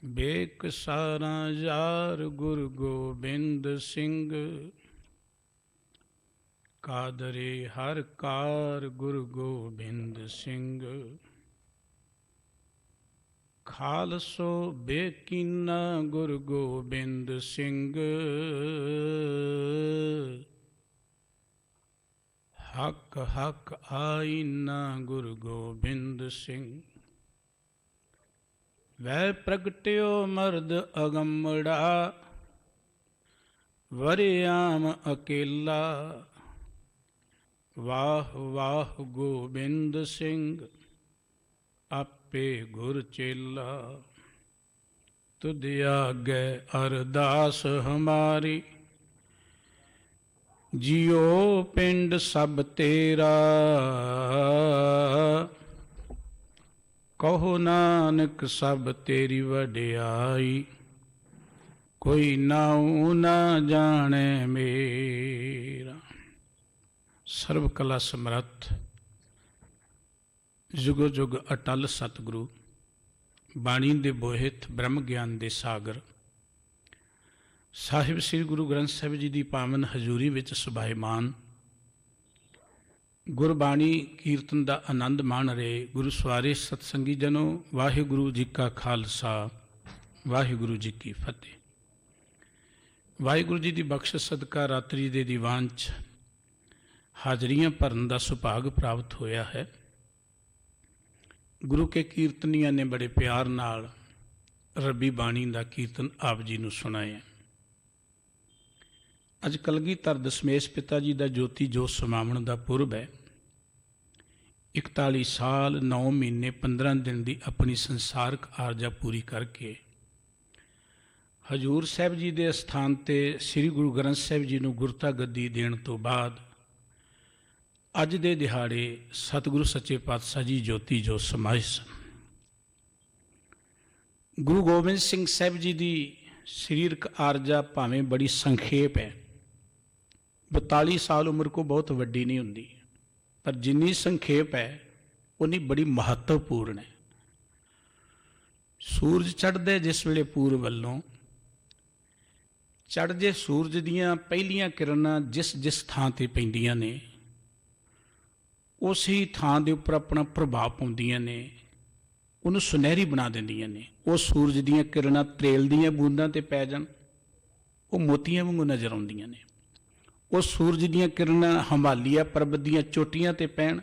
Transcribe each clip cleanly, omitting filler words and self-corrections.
ਬੇਕਸਾਰਾ ਯਾਰ ਗੁਰੂ ਗੋਬਿੰਦ ਸਿੰਘ, ਕਾਦਰੇ ਹਰ ਕਾਰ ਗੁਰੂ ਗੋਬਿੰਦ ਸਿੰਘ। ਖਾਲਸੋ ਬੇਕੀਨਾ ਗੁਰੂ ਗੋਬਿੰਦ ਸਿੰਘ, ਹੱਕ ਹੱਕ ਆਈਨਾ ਗੁਰੂ ਗੋਬਿੰਦ ਸਿੰਘ। ਵੈ ਪ੍ਰਗਟਿਓ ਮਰਦ ਅਗੰਮੜਾ, ਵਰਿਆਮ ਅਕੇਲਾ। ਵਾਹ ਵਾਹ ਗੋਬਿੰਦ ਸਿੰਘ, ਆਪੇ ਗੁਰ ਚੇਲਾ। ਤੁਧ ਆਗੇ ਅਰਦਾਸ ਹਮਾਰੀ, ਜਿਉ ਪਿੰਡ ਸਭ ਤੇਰਾ। ਕਹੋ ਨਾਨਕ ਸਭ ਤੇਰੀ ਵਡਿਆਈ, ਕੋਈ ਨਾਉ ਨਾ ਜਾਣੇ ਮੇਰਾ। ਸਰਬ ਕਲਾ ਸਮਰੱਥ ਜੁਗੋ ਜੁਗ ਅਟਲ ਸਤਿਗੁਰੂ, ਬਾਣੀ ਦੇ ਬੋਹਿਤ ਬ੍ਰਹਮ ਗਿਆਨ ਦੇ ਸਾਗਰ ਸਾਹਿਬ ਸ੍ਰੀ ਗੁਰੂ ਗ੍ਰੰਥ ਸਾਹਿਬ ਜੀ ਦੀ ਪਾਵਨ ਹਜ਼ੂਰੀ ਵਿੱਚ ਸੁਭਾਇਮਾਨ ਗੁਰਬਾਣੀ ਕੀਰਤਨ ਦਾ ਆਨੰਦ ਮਾਣ ਰਹੇ ਗੁਰੂ ਸਵਾਰੇ ਸਤਸੰਗੀ ਜਨੋ, ਵਾਹਿਗੁਰੂ ਜੀ ਕਾ ਖਾਲਸਾ, ਵਾਹਿਗੁਰੂ ਜੀ ਕੀ ਫਤਿਹ। ਵਾਹਿਗੁਰੂ ਜੀ ਦੀ ਬਖਸ਼ਿਸ਼ ਸਦਕਾ ਰਾਤਰੀ ਦੇ ਦੀਵਾਨ 'ਚ ਹਾਜ਼ਰੀਆਂ ਭਰਨ ਦਾ ਸੁਭਾਗ ਪ੍ਰਾਪਤ ਹੋਇਆ ਹੈ। ਗੁਰੂ ਕੇ ਕੀਰਤਨੀਆਂ ਨੇ ਬੜੇ ਪਿਆਰ ਨਾਲ ਰੱਬੀ ਬਾਣੀ ਦਾ ਕੀਰਤਨ ਆਪ ਜੀ ਨੂੰ ਸੁਣਾਇਆ। ਅੱਜ ਕਲਗੀਧਰ ਦਸ਼ਮੇਸ਼ ਪਿਤਾ ਜੀ ਦਾ ਜੋਤੀ ਜੋਤ ਸਮਾਵਣ ਦਾ ਪੁਰਬ ਹੈ। 41 ਸਾਲ 9 ਮਹੀਨੇ 15 ਦਿਨ ਦੀ ਆਪਣੀ ਸੰਸਾਰਕ ਆਰਜਾ ਪੂਰੀ ਕਰਕੇ ਹਜ਼ੂਰ ਸਾਹਿਬ ਜੀ ਦੇ ਅਸਥਾਨ 'ਤੇ ਸ੍ਰੀ ਗੁਰੂ ਗ੍ਰੰਥ ਸਾਹਿਬ ਜੀ ਨੂੰ ਗੁਰਤਾ ਗੱਦੀ ਦੇਣ ਤੋਂ ਬਾਅਦ ਅੱਜ ਦੇ ਦਿਹਾੜੇ ਸਤਿਗੁਰੂ ਸੱਚੇ ਪਾਤਸ਼ਾਹ ਜੀ ਜੋਤੀ ਜੋਤ ਸਮਾਏ ਸਨ। ਗੁਰੂ ਗੋਬਿੰਦ ਸਿੰਘ ਸਾਹਿਬ ਜੀ ਦੀ ਸਰੀਰਕ ਆਰਜਾ ਭਾਵੇਂ ਬੜੀ ਸੰਖੇਪ ਹੈ, 42 ਸਾਲ ਉਮਰ ਕੋ ਬਹੁਤ ਵੱਡੀ ਨਹੀਂ ਹੁੰਦੀ, ਪਰ ਜਿੰਨੀ ਸੰਖੇਪ ਹੈ ਉਨੀ ਬੜੀ ਮਹੱਤਵਪੂਰਨ ਹੈ। ਸੂਰਜ ਚੜ੍ਹਦੇ ਜਿਸ ਵੇਲੇ ਪੂਰਬ ਵੱਲੋਂ, ਚੜ੍ਹਦੇ ਸੂਰਜ ਦੀਆਂ ਪਹਿਲੀਆਂ ਕਿਰਨਾਂ ਜਿਸ ਜਿਸ ਥਾਂ 'ਤੇ ਪੈਂਦੀਆਂ ਨੇ, ਉਸੇ ਥਾਂ ਦੇ ਉੱਪਰ ਆਪਣਾ ਪ੍ਰਭਾਵ ਪਾਉਂਦੀਆਂ ਨੇ, ਉਹਨੂੰ ਸੁਨਹਿਰੀ ਬਣਾ ਦਿੰਦੀਆਂ ਨੇ। ਉਹ ਸੂਰਜ ਦੀਆਂ ਕਿਰਨਾਂ ਤ੍ਰੇਲ ਦੀਆਂ ਬੂੰਦਾਂ 'ਤੇ ਪੈ ਜਾਣ, ਉਹ ਮੋਤੀਆਂ ਵਾਂਗੂ ਨਜ਼ਰ ਆਉਂਦੀਆਂ ਨੇ। ਉਹ ਸੂਰਜ ਦੀਆਂ ਕਿਰਨਾਂ ਹਿਮਾਲਿਆ ਪਰਬਤ ਦੀਆਂ ਚੋਟੀਆਂ 'ਤੇ ਪੈਣ,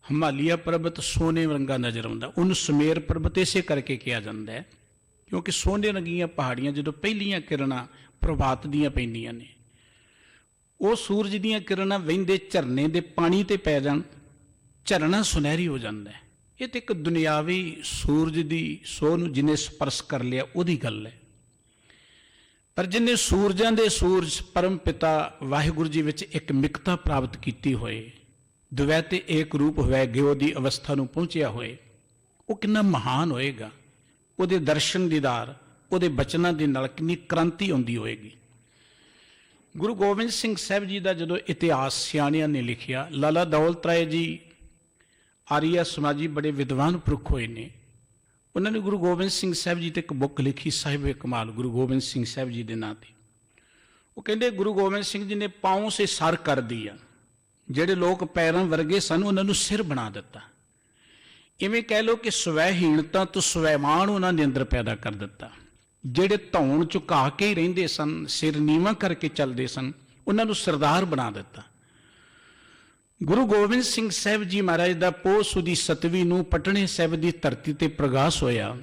ਹਿਮਾਲਿਆ ਪਰਬਤ ਸੋਨੇ ਵਰਗਾ ਨਜ਼ਰ ਆਉਂਦਾ। ਉਹਨੂੰ ਸਮੇਰ ਪਰਬਤ ਇਸੇ ਕਰਕੇ ਕਿਹਾ ਜਾਂਦਾ ਹੈ, ਕਿਉਂਕਿ ਸੋਨੇ ਰੰਗੀਆਂ ਪਹਾੜੀਆਂ ਜਦੋਂ ਪਹਿਲੀਆਂ ਕਿਰਨਾਂ ਪ੍ਰਭਾਤ ਦੀਆਂ ਪੈਂਦੀਆਂ ਨੇ, ਉਹ ਸੂਰਜ ਦੀਆਂ ਕਿਰਨਾਂ ਵਹਿੰਦੇ ਝਰਨੇ ਦੇ ਪਾਣੀ 'ਤੇ ਪੈ ਜਾਣ, ਝਰਨਾ ਸੁਨਹਿਰੀ ਹੋ ਜਾਂਦਾ ਹੈ। ਇਹ ਤਾਂ ਇੱਕ ਦੁਨਿਆਵੀ ਸੂਰਜ ਦੀ ਸੋਹ ਨੂੰ ਜਿਹਨੇ ਸਪਰਸ਼ ਕਰ ਲਿਆ ਉਹਦੀ ਗੱਲ ਹੈ। ਪਰ ਜਿਹਨੇ ਸੂਰਜਾਂ ਦੇ ਸੂਰਜ ਪਰਮ ਪਿਤਾ ਵਾਹਿਗੁਰੂ ਜੀ ਵਿੱਚ ਇੱਕ ਮਿਕਤਾ ਪ੍ਰਾਪਤ ਕੀਤੀ ਹੋਏ, ਦੁਵੈ ਤੇ ਏਕ ਰੂਪ ਹੋਇਆ ਗਿਓ ਦੀ ਅਵਸਥਾ ਨੂੰ ਪਹੁੰਚਿਆ ਹੋਏ, ਉਹ ਕਿੰਨਾ ਮਹਾਨ ਹੋਏਗਾ। ਉਹਦੇ ਦਰਸ਼ਨ ਦੀਦਾਰ, ਉਹਦੇ ਬਚਨਾਂ ਦੇ ਨਾਲ ਕਿੰਨੀ ਕ੍ਰਾਂਤੀ ਆਉਂਦੀ ਹੋਏਗੀ। ਗੁਰੂ ਗੋਬਿੰਦ ਸਿੰਘ ਸਾਹਿਬ ਜੀ ਦਾ ਜਦੋਂ ਇਤਿਹਾਸ ਸਿਆਣਿਆਂ ਨੇ ਲਿਖਿਆ, ਲਾਲਾ ਦੌਲਤ ਰਾਏ ਜੀ ਆਰੀਆ ਸਮਾਜੀ ਬੜੇ ਵਿਦਵਾਨ ਪੁਰਖ ਹੋਏ ਨੇ, ਉਹਨਾਂ ਨੇ ਗੁਰੂ ਗੋਬਿੰਦ ਸਿੰਘ ਸਾਹਿਬ ਜੀ 'ਤੇ ਇੱਕ ਬੁੱਕ ਲਿਖੀ, ਸਾਹਿਬ ਕਮਾਲ ਗੁਰੂ ਗੋਬਿੰਦ ਸਿੰਘ ਸਾਹਿਬ ਜੀ ਦੇ ਨਾਂ 'ਤੇ। ਉਹ ਕਹਿੰਦੇ ਗੁਰੂ ਗੋਬਿੰਦ ਸਿੰਘ ਜੀ ਨੇ ਪਾਉਂ ਸੇ ਸਰ ਕਰ ਦਿਆ, ਜਿਹੜੇ ਲੋਕ ਪੈਰਾਂ ਵਰਗੇ ਸਨ ਉਹਨਾਂ ਨੂੰ ਸਿਰ ਬਣਾ ਦਿੱਤਾ। ਇਵੇਂ ਕਹਿ ਲਓ ਕਿ ਸਵੈਹੀਣਤਾ ਤੋਂ ਸਵੈਮਾਨ ਉਹਨਾਂ ਦੇ ਅੰਦਰ ਪੈਦਾ ਕਰ ਦਿੱਤਾ। ਜਿਹੜੇ ਧੌਣ ਝੁਕਾ ਕੇ ਹੀ ਰਹਿੰਦੇ ਸਨ, ਸਿਰ ਨੀਵਾਂ ਕਰਕੇ ਚੱਲਦੇ ਸਨ, ਉਹਨਾਂ ਨੂੰ ਸਰਦਾਰ ਬਣਾ ਦਿੱਤਾ। ਗੁਰੂ ਗੋਬਿੰਦ ਸਿੰਘ ਸਾਹਿਬ ਜੀ ਮਹਾਰਾਜ ਦਾ ਪੋਹ ਸੁਦੀ 7ਵੀਂ ਨੂੰ ਪਟਨੇ ਸਾਹਿਬ ਦੀ ਧਰਤੀ 'ਤੇ ਪ੍ਰਗਾਸ ਹੋਇਆ।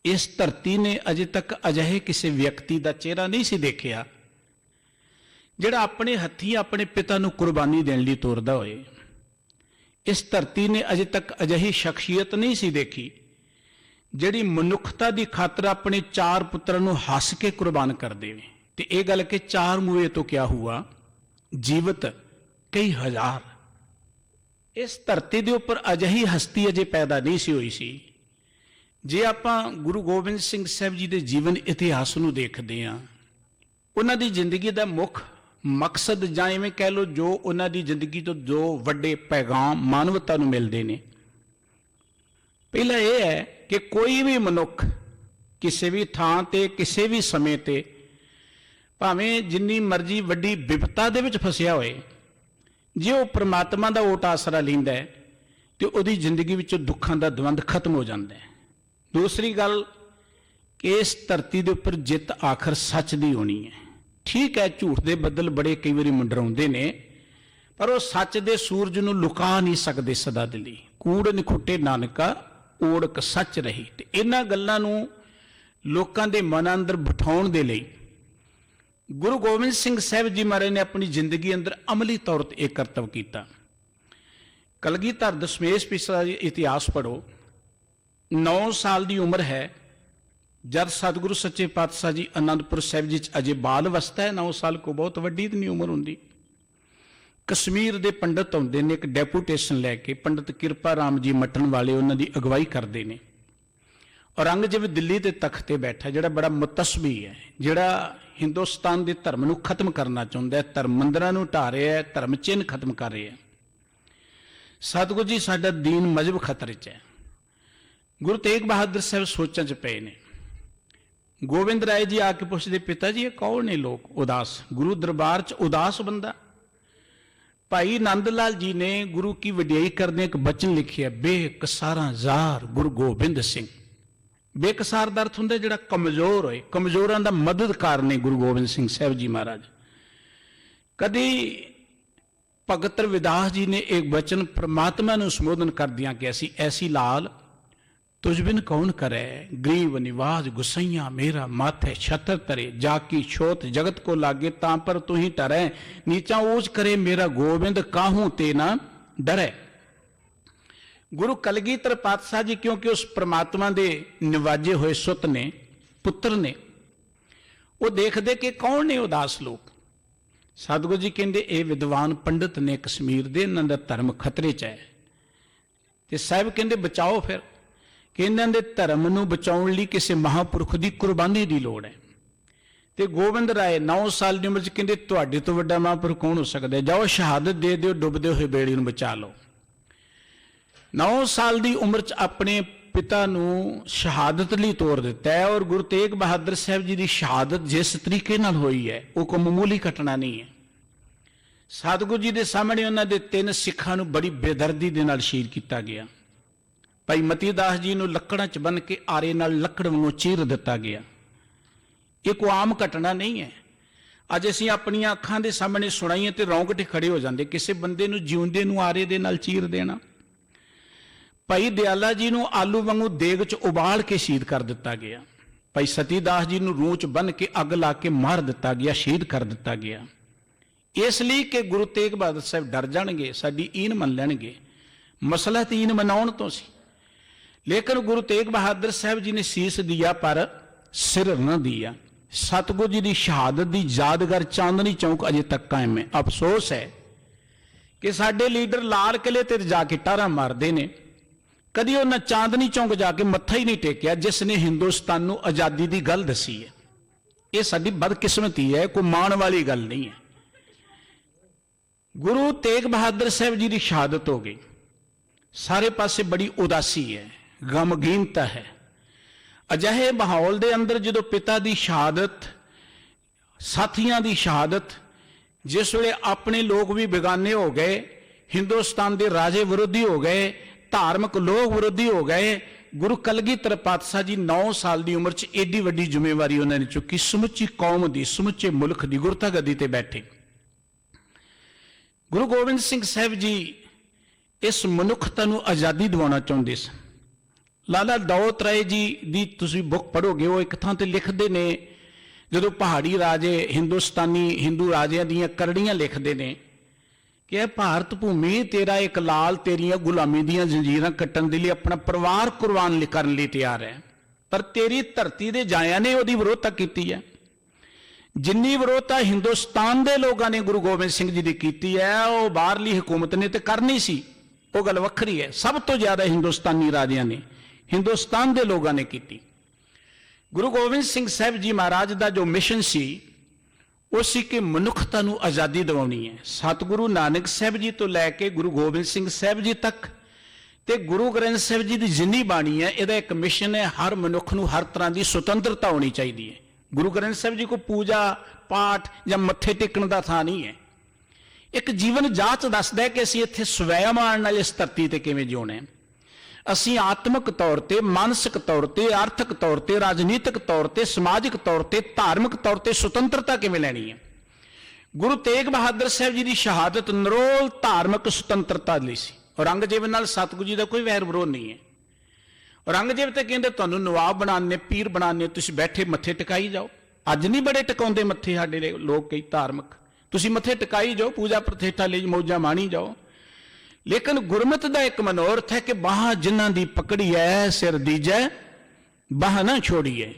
ਇਸ ਧਰਤੀ ਨੇ ਅਜੇ ਤੱਕ ਅਜਿਹੇ ਕਿਸੇ ਵਿਅਕਤੀ ਦਾ ਚਿਹਰਾ ਨਹੀਂ ਸੀ ਦੇਖਿਆ ਜਿਹੜਾ ਆਪਣੇ ਹੱਥੀਂ ਆਪਣੇ ਪਿਤਾ ਨੂੰ ਕੁਰਬਾਨੀ ਦੇਣ ਲਈ ਤੋਰਦਾ ਹੋਏ। ਇਸ ਧਰਤੀ ਨੇ ਅਜੇ ਤੱਕ ਅਜਿਹੀ ਸ਼ਖਸੀਅਤ ਨਹੀਂ ਸੀ ਦੇਖੀ ਜਿਹੜੀ ਮਨੁੱਖਤਾ ਦੀ ਖਾਤਰ ਆਪਣੇ 4 ਪੁੱਤਰਾਂ ਨੂੰ ਹੱਸ ਕੇ ਕੁਰਬਾਨ ਕਰ ਦੇਵੇ। ਤੇ ਇਹ ਗੱਲ ਕਿ 4 ਮੂਏ ਤੋਂ ਕਿਆ ਹੁਆ, ਜੀਵਤ ਕਈ ਹਜ਼ਾਰ। ਇਸ ਧਰਤੀ ਦੇ ਉੱਪਰ ਅਜਿਹੀ ਹਸਤੀ ਅਜੇ ਪੈਦਾ ਨਹੀਂ ਸੀ ਹੋਈ ਸੀ। ਜੇ ਆਪਾਂ ਗੁਰੂ ਗੋਬਿੰਦ ਸਿੰਘ ਸਾਹਿਬ ਜੀ ਦੇ ਜੀਵਨ ਇਤਿਹਾਸ ਨੂੰ ਦੇਖਦੇ ਹਾਂ, ਉਹਨਾਂ ਦੀ ਜ਼ਿੰਦਗੀ ਦਾ ਮੁੱਖ ਮਕਸਦ ਜਾਂ ਇਵੇਂ ਕਹਿ ਲਓ ਜੋ ਉਹਨਾਂ ਦੀ ਜ਼ਿੰਦਗੀ ਤੋਂ ਜੋ ਵੱਡੇ ਪੈਗਾਮ ਮਾਨਵਤਾ ਨੂੰ ਮਿਲਦੇ ਨੇ, ਪਹਿਲਾ ਇਹ ਹੈ कि कोई भी मनुख किसी भी थां ते किसी भी समय ते भावें जिन्नी मर्जी वड्डी विपता दे विच फसिया होए, जे वो परमात्मा दा ओट आसरा लैंदा है तो उहदी जिंदगी विच दुखां दा द्वंद खत्म हो जाता है। दूसरी गल कि इस धरती दे उपर जित आखिर सच दी होनी है। ठीक है, झूठ दे बदल बड़े कई वारी मंडराउंदे ने, पर वो सच दे सूरज नूं लुका नहीं सकदे सदा दे लई। कूड़ निखुट्टे नानका ओड़क सच रही। ते इन्हां गल्लां नूं लोकां दे मन अंदर बिठाउण दे लई गुरु गोबिंद सिंह साहिब जी महाराज ने अपनी जिंदगी अंदर अमली तौर पर एक करतब किया। कलगीधर दशमेश पिछला इतिहास पढ़ो। 9 साल की उम्र है जब सतगुरु सच्चे पातशाह जी आनंदपुर साहिब जी अजे बाल अवस्था है। 9 साल को बहुत वड्डी तो नहीं उम्र होंगी। कश्मीर के पंडित आते हैं, एक डेपूटेशन लैके पंडित किरपा राम जी मटन वाले उन्होंने अगवाई करते हैं। औरंगजेब दिल्ली के तख्त पर बैठा, जोड़ा बड़ा मुतसबी है, जोड़ा हिंदुस्तान के धर्म को खत्म करना चाहता है, धर्म मंदिरों को ढा रहा है, धर्म चिन्ह खत्म कर रहा है। सतगुरु जी साडा दीन मजहब खतरे च है। गुरु तेग बहादुर साहब सोचां च पे ने। गोबिंद राय जी आके पूछते, पिता जी ये कौन ने लोग उदास? गुरु दरबार च उदास बंदा। भाई नंद लाल जी ने गुरु की वडियाई करने एक बचन लिखे, बेकसारा जार गुरु गोबिंद सिंह। बेकसार का अर्थ होंगे जिहड़ा कमजोर होए, कमजोरां दा मददगार ने गुरु गोबिंद सिंह साहब जी महाराज। कदी भगत रविदास जी ने एक वचन परमात्मा नूं संबोधन कर दिया कि ऐसी लाल तुझ बिन कौन करे, गरीब निवाज गुसैया मेरा माथे छतर तरे, जाकी छोत जगत को लागे तां पर तू ही टरे, नीचा ऊंच करे मेरा गोबिंद काहू ते ना डरे। गुरु कलगीधर पातशाह जी क्योंकि उस परमात्मा दे निवाजे हुए सुत ने, पुत्र ने, वो देखते कि कौन ने उदास लोग। सतगुरु जी कहते ये विद्वान पंडित ने कश्मीर दे, इन्हां दा धर्म खतरे च है। ते साहिब कहते बचाओ फिर कि इन्हां दे धर्म नूं बचाउण लई किसी महापुरुख की कुर्बानी की लोड़ है। ते गोबिंद राय 9 साल की उम्र च कहते तुहाडे तो वड्डा महापुरुख कौन हो सकता है, जाओ शहादत दे दिओ, डुबदे हुए बेड़ी नूं बचा लो। 9 साल की उम्र च अपने पिता नूं शहादत लई तोर दिता है। और गुरु तेग बहादुर साहब जी की शहादत जिस तरीके नाल होई है वो कोई मामूली घटना नहीं है। सतगुरु जी के सामने उन्होंने 3 सिखां नूं बड़ी बेदर्दी दे नाल शहीद किया गया। भाई मती दास जी नूं लकड़ां च बन के आरे नाल लकड़ वांगू चीर दिता गया। ये कोई आम घटना नहीं है। अज असीं अपनियां अखां दे सामने सुणाईए ते रौंगटे खड़े हो जाते। किसी बंदे नूं जिउंदे नूं आरे दे नाल चीर देना। भाई दयाला जी नूं आलू वांगू देग च उबाल के शहीद कर दिता गया। भाई सतीदास जी नूं रूह च बन के अग ला के मार दिता गया, शहीद कर दिता गया। इसलिए कि गुरु तेग बहादुर साहब डर जाणगे, साडी ईन मन लैणगे। मसला तो ईन मनाउण तो सी, लेकिन गुरु तेग बहादुर साहब जी ने शीस दिया पर सिर न दिया। सतगुरु जी की शहादत की यादगार चांदनी चौक अजे तक कायम है। अफसोस है कि साडे लीडर लाल किले ते जाके टारा मारते हैं, कदी उन्हें चांदनी चौक जाके मत्था ही नहीं टेकिया जिसने हिंदुस्तान नूं आज़ादी की गल दसी है। ये साडी बदकिस्मती है, कोई माण वाली गल नहीं है। गुरु तेग बहादुर साहब जी की शहादत हो गई, सारे पासे बड़ी उदासी है, गमगीनता है। अजिहे माहौल के अंदर जो पिता की शहादत, साथियों की शहादत, जिस वे अपने लोग भी बेगाने हो गए, हिंदुस्तान के राजे विरोधी हो गए, धार्मिक लोग विरोधी हो गए, गुरु कलगीधर पातशाह जी 9 साल की उम्र च एडी वड्डी जिम्मेवारी उन्होंने चुकी। समुची कौम की, समुचे मुल्क की गुरता गद्दी ते बैठे। गुरु गोबिंद सिंह साहब जी इस मनुखता नूं आज़ादी दिवाना चाहते सन। लाला दौलत राय जी की तुसीं बुक पढ़ोगे, वो एक थां ते लिखते ने, जो पहाड़ी राजे हिंदुस्तानी हिंदू राजियां दीयां करड़ियां लिखते हैं कि भारत भूमि तेरा एक लाल तेरियां गुलामी दीयां जंजीरां कट्टण दे लई अपना परिवार कुर्बान करन लई तैयार है, पर तेरी धरती दे जाया ने उहदी विरोधता कीती है। जिन्नी विरोधता हिंदुस्तान के लोगों ने गुरु गोबिंद सिंह जी की कीती है, वो बाहरली हुकूमत ने तो करनी सी, वो गल वखरी है। सब तो ज्यादा हिंदुस्तानी राजियां ने, हिंदुस्तान के लोगों ने की। गुरु गोबिंद सिंह साहब जी महाराज का जो मिशन सी वो सी कि मनुखता नूं आज़ादी दिवाउणी है। सतगुरु नानक साहब जी तो लैके गुरु गोबिंद सिंह साहब जी तक ਤੇ ਗੁਰੂ ਗ੍ਰੰਥ ਸਾਹਿਬ ਜੀ ਦੀ ਜਿੰਨੀ ਬਾਣੀ ਹੈ, ਇਹਦਾ ਇੱਕ ਮਿਸ਼ਨ ਹੈ, ਹਰ ਮਨੁੱਖ ਨੂੰ ਹਰ ਤਰ੍ਹਾਂ ਦੀ ਸੁਤੰਤਰਤਾ ਹੋਣੀ ਚਾਹੀਦੀ ਹੈ। ਗੁਰੂ ਗ੍ਰੰਥ ਸਾਹਿਬ ਜੀ ਕੋਈ ਪੂਜਾ ਪਾਠ ਜਾਂ ਮੱਥੇ ਟੇਕਣ ਦਾ ਥਾਂ ਨਹੀਂ ਹੈ। ਇੱਕ ਜੀਵਨ ਜਾਂਚ ਦੱਸਦਾ ਹੈ ਕਿ ਅਸੀਂ ਇੱਥੇ ਸਵੈਮਾਨ ਨਾਲ ਇਸ ਧਰਤੀ ਤੇ ਕਿਵੇਂ ਜਿਉਣਾ ਹੈ। ਅਸੀਂ ਆਤਮਿਕ ਤੌਰ ਤੇ, ਮਾਨਸਿਕ ਤੌਰ ਤੇ, ਆਰਥਿਕ ਤੌਰ ਤੇ, ਰਾਜਨੀਤਿਕ ਤੌਰ ਤੇ, ਸਮਾਜਿਕ ਤੌਰ ਤੇ, ਧਾਰਮਿਕ ਤੌਰ ਤੇ ਸੁਤੰਤਰਤਾ ਕਿਵੇਂ ਲੈਣੀ ਹੈ। ਗੁਰੂ ਤੇਗ ਬਹਾਦਰ ਸਾਹਿਬ ਜੀ ਦੀ ਸ਼ਹਾਦਤ ਨਿਰੋਲ ਧਾਰਮਿਕ ਸੁਤੰਤਰਤਾ ਲਈ ਸੀ। ਔਰੰਗਜ਼ੇਬ ਨਾਲ ਸਤਿਗੁਰੂ ਜੀ ਦਾ ਕੋਈ ਵੈਰ ਵਿਰੋਧ ਨਹੀਂ ਹੈ। ਔਰੰਗਜ਼ੇਬ ਤੇ ਕਹਿੰਦੇ ਤੁਹਾਨੂੰ ਨਵਾਬ ਬਣਾਉਣੇ, ਪੀਰ ਬਣਾਉਣੇ, ਤੁਸੀਂ ਬੈਠੇ ਮੱਥੇ ਟਿਕਾਈ ਜਾਓ। ਅੱਜ ਨਹੀਂ ਬੜੇ ਟਿਕਾਉਂਦੇ ਮੱਥੇ ਸਾਡੇ ਲੋਕ ਕਈ ਧਾਰਮਿਕ, ਤੁਸੀਂ ਮੱਥੇ ਟਿਕਾਈ ਜਾਓ, ਪੂਜਾ ਪ੍ਰਤਿਸ਼ਠਾ ਲਈ ਮੌਜਾਂ ਮਾਣੀ ਜਾਓ। ਲੇਕਿਨ ਗੁਰਮਤਿ ਦਾ ਇੱਕ ਮਨੋਰਥ ਹੈ ਕਿ ਬਾਹਾਂ ਜਿਨ੍ਹਾਂ ਦੀ ਪਕੜੀ ਹੈ ਸਿਰ ਦੀਜੈ ਬਾਹ ਨਾ ਛੋੜੀਏ।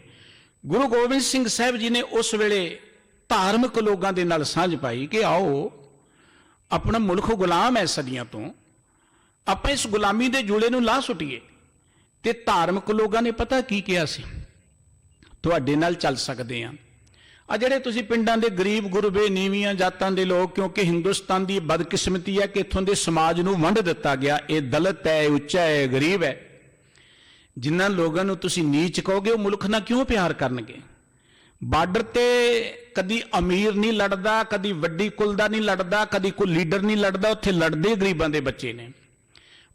ਗੁਰੂ ਗੋਬਿੰਦ ਸਿੰਘ ਸਾਹਿਬ ਜੀ ਨੇ ਉਸ ਵੇਲੇ ਧਾਰਮਿਕ ਲੋਕਾਂ ਦੇ ਨਾਲ ਸਾਂਝ ਪਾਈ ਕਿ ਆਓ, ਆਪਣਾ ਮੁਲਕ ਗੁਲਾਮ ਹੈ ਸਦੀਆਂ ਤੋਂ, ਆਪਾਂ ਇਸ ਗੁਲਾਮੀ ਦੇ ਜੂਲੇ ਨੂੰ ਲਾਹ ਸੁੱਟੀਏ। ਤੇ ਧਾਰਮਿਕ ਲੋਕਾਂ ਨੇ ਪਤਾ ਕੀ ਕਿਹਾ ਸੀ, ਤੁਹਾਡੇ ਨਾਲ ਚੱਲ ਸਕਦੇ ਹਾਂ। ਆ ਜਿਹੜੇ ਤੁਸੀਂ ਪਿੰਡਾਂ ਦੇ ਗਰੀਬ ਗੁਰਬੇ ਨੀਵੀਆਂ ਜਾਤਾਂ ਦੇ ਲੋਕ, ਕਿਉਂਕਿ ਹਿੰਦੁਸਤਾਨ ਦੀ ਬਦਕਿਸਮਤੀ ਹੈ ਕਿ ਇੱਥੋਂ ਦੇ ਸਮਾਜ ਨੂੰ ਵੰਡ ਦਿੱਤਾ ਗਿਆ, ਇਹ ਦਲਿਤ ਹੈ, ਉੱਚਾ ਹੈ, ਗਰੀਬ ਹੈ। ਜਿਨ੍ਹਾਂ ਲੋਕਾਂ ਨੂੰ ਤੁਸੀਂ ਨੀਚ ਕਹੋਗੇ ਉਹ ਮੁਲਕ ਨਾਲ ਕਿਉਂ ਪਿਆਰ ਕਰਨਗੇ। ਬਾਰਡਰ ਤੇ ਕਦੀ ਅਮੀਰ ਨਹੀਂ ਲੜਦਾ, ਕਦੀ ਵੱਡੀ ਕੁਲ ਦਾ ਨਹੀਂ ਲੜਦਾ, ਕਦੀ ਕੋਈ ਲੀਡਰ ਨਹੀਂ ਲੜਦਾ, ਉੱਥੇ ਲੜਦੇ ਗਰੀਬਾਂ ਦੇ ਬੱਚੇ ਨੇ।